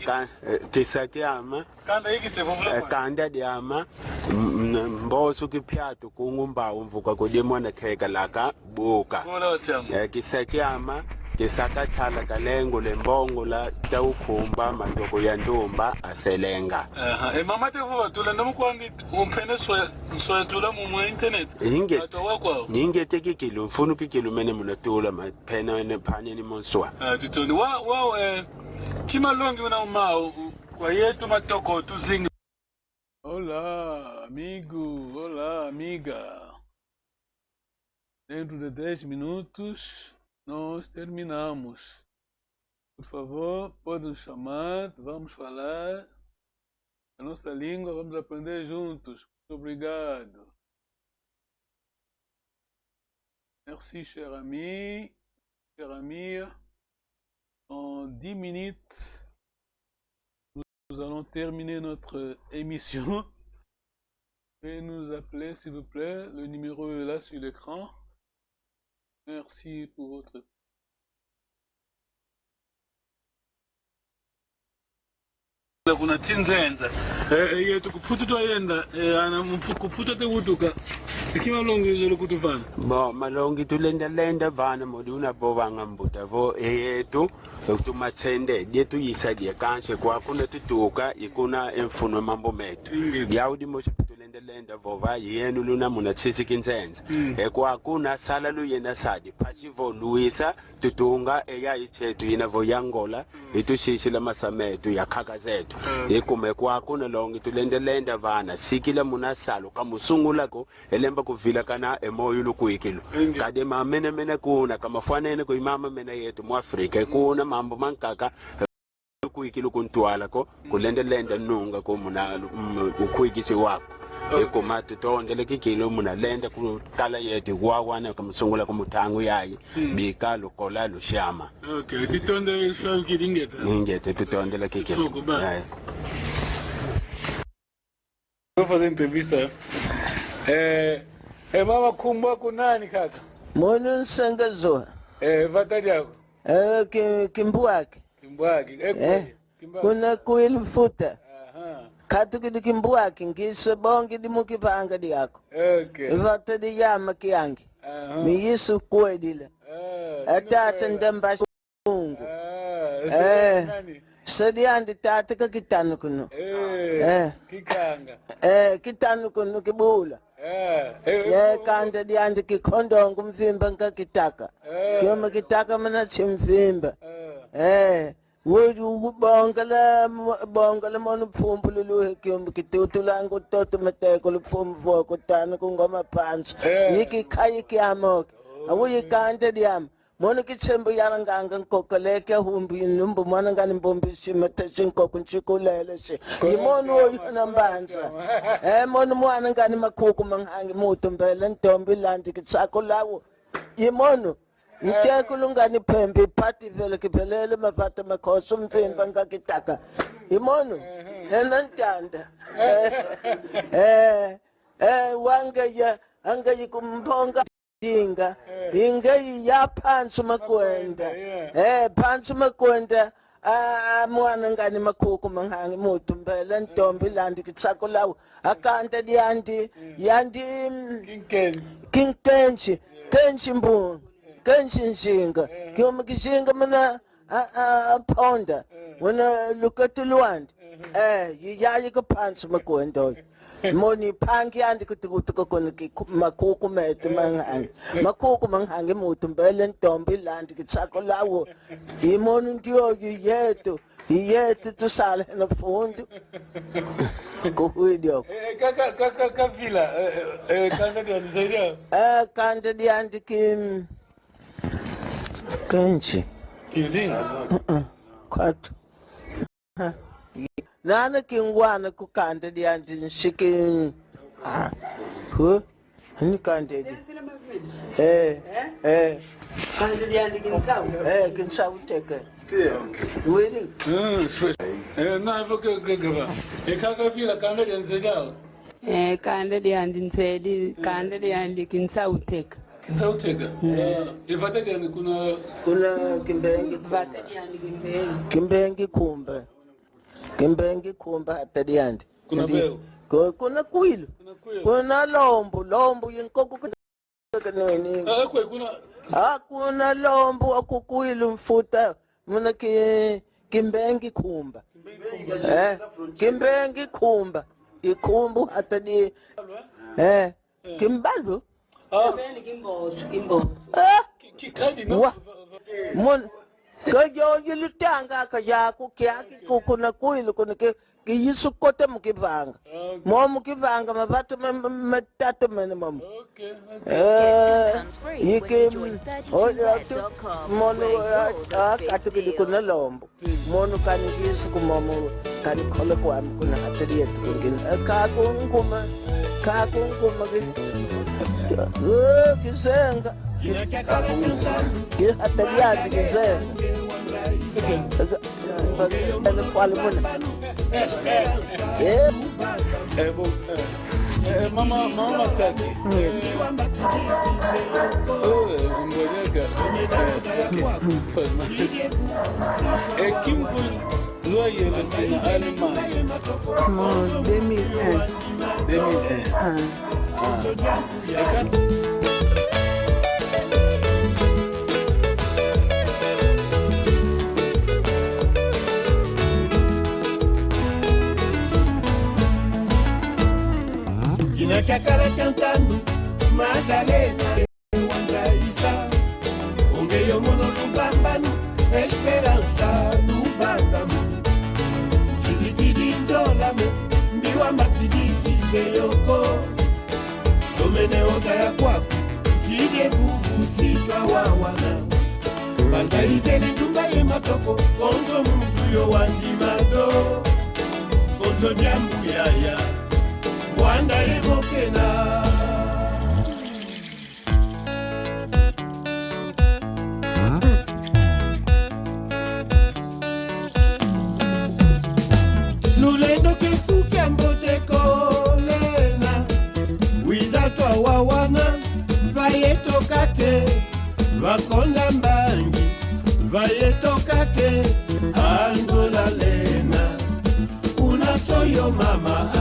Speaker 6: kisakiama
Speaker 3: kanda hiki se fufula
Speaker 6: kanda diama mboso kipyato kungumba umvuka kodemona kheka laka boka.
Speaker 3: Ngola wasiama.
Speaker 6: Kisakiama kisakathala kalengo lembongola tawukhumba matoko ya ndomba aselenga.
Speaker 3: Mama te fuwa tula namukwandi umpene soya tula mu internet.
Speaker 6: Ingete kikilo mfunu kikilo mene munatula mapena ne phanye ni monswa.
Speaker 3: Titoni wa kimalongi una umao kwa yetu matoko tuzingi. Hola amigo, hola amiga. Dentro de 10 minutos, nós terminamos. Por favor, podem nos chamar, vamos falar a nossa língua, vamos aprender juntos. Muito obrigado. Merci, cher ami, chère amie. En 10 minutes, nous allons terminer notre émission. Veuillez nous appeler, s'il vous plaît. Le numéro est là sur l'écran. Merci pour votre...
Speaker 7: kuna tinzenza yetu kuputu toyenda ana kuputu te wutuka ikiwa longizo lokutufana
Speaker 6: bo malongi tulenda vana moduna bovanga mbuta vo yetu tumatsende yetu yisadie kanshe kwa kuna tutuka ikuna emfuno mambo metu yaudi mo tulenda vova yenu luna muna tsisi kinzenza kwa kuna sala luyena sadi pasivo luisa tutunga eya ichetu ina voyangola itushishila masametu yakhaka zetu ikume kwa kuna longi tulenda vana sikila muna salo kamusungula ko elemba kuvila kana emoyo lukuikilo kade mena kuna kama fanene ko imama mena yetu mu Afrika kuna mambo mankaka lukuikilo kuntwala ko kulenda nunga ko muna ukuikisi wako ekoma tutondele kikilo muna lenda kutala yetu wawana kamusungula kumutangu yayi bika lukola lushama
Speaker 7: okay tutondele shwa kidingeta
Speaker 6: ngete tutondele kikilo
Speaker 7: Vou fazer entrevista. Mama kumbwa kunani kaka?
Speaker 5: Mono nsangazo.
Speaker 7: Vatari yako?
Speaker 5: Kimbuake.
Speaker 7: Kimbuake.
Speaker 5: Kuna kuilfuta. Katu kidi kimbuake ngisa bongi di mukipanga di yako.
Speaker 7: Okay.
Speaker 5: Vatari yama kiangi. Mi yisu kuedila. Atata ndamba mungu. Sadiandi tata ka kitanu kuno.
Speaker 7: Kikanga.
Speaker 5: Kitanu kuno kibula. Kanda diandi kikondo ngumvimba nka kitaka. Kiyoma kitaka mana chimvimba. Wuju bongala monu pfumbu lulu kiyoma kitutulangu toto mateko lupfumbu voko tanu kungoma pansu. Yiki kayi kiamoke. Awuyi kanda diam. Mono kitsembo yaranganga nkokoleke humbi numbu mwana ngani mbombi shimeteshi nkokunchikulele shi yimono oyona mbanza mono mwana ngani makuku manghangi mutu mbele ntombi landi kitsako lawo yimono ntekulu ngani pembe pati vele kipelele mapata makoso mvimba ngakitaka yimono enantanda wangeya angeyi kumbonga Inga ya phansi makwenda phansi makwenda mwana ngani makuku manghangi mutu mbele ntombi landi kitsako lawo akanta yandi kenshi mbu kenshi nshinga kiyoma kishinga mana ponda wana lukatulwandi yayi ka phansi makwenda Moni pangi andi kutukutuka kona makuku mete manghangi mutu mbele ntombi landi kitsako lawo imoni ndiyo yetu tusale na fundu kuhuidio
Speaker 7: kaka vila kanda diandi zaidi
Speaker 5: kanda diandi kenchi
Speaker 7: kizinga
Speaker 5: kwatu Nana kingwana kukanda diandi nshiki hani kanda di
Speaker 8: kanda diandi kinsawu
Speaker 5: kinsawu teke wili
Speaker 7: na voke gaba kaka vila kanda diandi zaidi
Speaker 8: kanda diandi nsedi kanda diandi kinsawu teke
Speaker 7: kinsawu teke ivata diandi kuna
Speaker 5: kimbengi
Speaker 8: vata diandi
Speaker 5: kimbengi Kimbengi kumba hatadiandi.
Speaker 7: Kuna beo.
Speaker 5: Kuna kuilu. Kuna lombu yinkoku kanweni. Kuna lombu akukuilu mfuta. Muna kimbengi kumba. Kimbengi kumba. Ikumbu hatadi. Kimbalu.
Speaker 8: Kimbosu.
Speaker 5: Mon Kayo yilutanga kaya kukiaki kukuna kuilu kunake kiyisu kote mukivanga. Mo mukivanga mabatu matatu mene mamu. Yike mono katukili kuna lombo. Mono kanigisa kumomo kanikole kwa kuna atelier tukingina. Kakunguma kisenga. Atelier kisenga.
Speaker 3: Mama Saki. Kim foi loyer en Allemagne.
Speaker 8: 2001.
Speaker 3: 2001.
Speaker 2: Kakala cantando Madalena Wandaisa Ungeyo mono lubambanu Esperança lubambamu Chidikidi ndolame Mbiwa makidiki zeyoko Domene oga ya kwaku Chidie bubu sitwa wawana Bandaizeli ndumba ye matoko Konzo mtu yo wandimado Konzo nyambu yaya Wanda emokena Nulendo kefuke mbote kolena Wizatwa wawana Vayeto kake Vakonda mbangi Vayeto kake Anzola lena Kuna soyo mama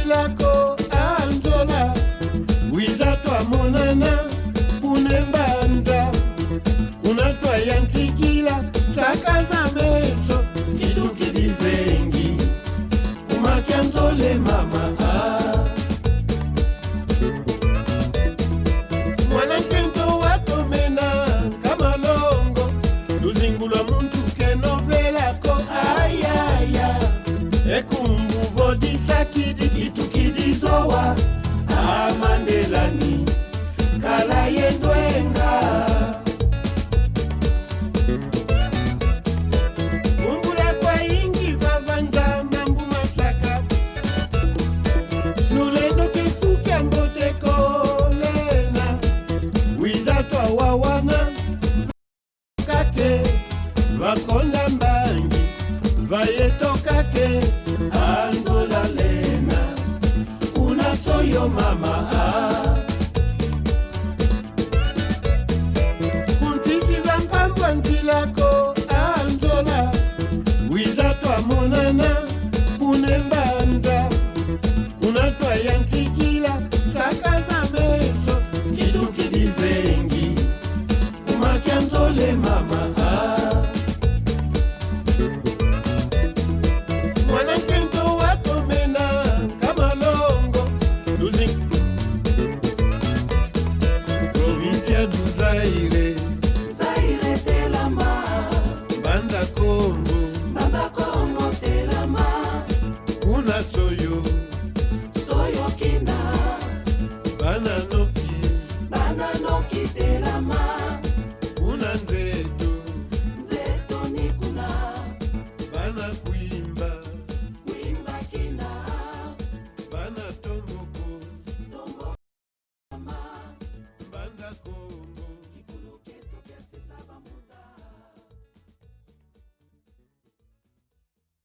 Speaker 2: Lako Anjola Wizatwa monana Kunembanza Unatwa yantikila Takaza meso Kitu kidizengi Umakianzole mama Mwana kento watomena Kama longo Luzingulwa muntu kenovelako Ayaya Ekumbu vodisakidi Itukidizowa Amandelani Kala yendwenga Mumbula kwa ingi vavanda mambu masaka Nulendo kefuki ambote kolena Wizatwa wawana Kake Vakonda mbangi Vayeto kake Anzola lena Una soyo mama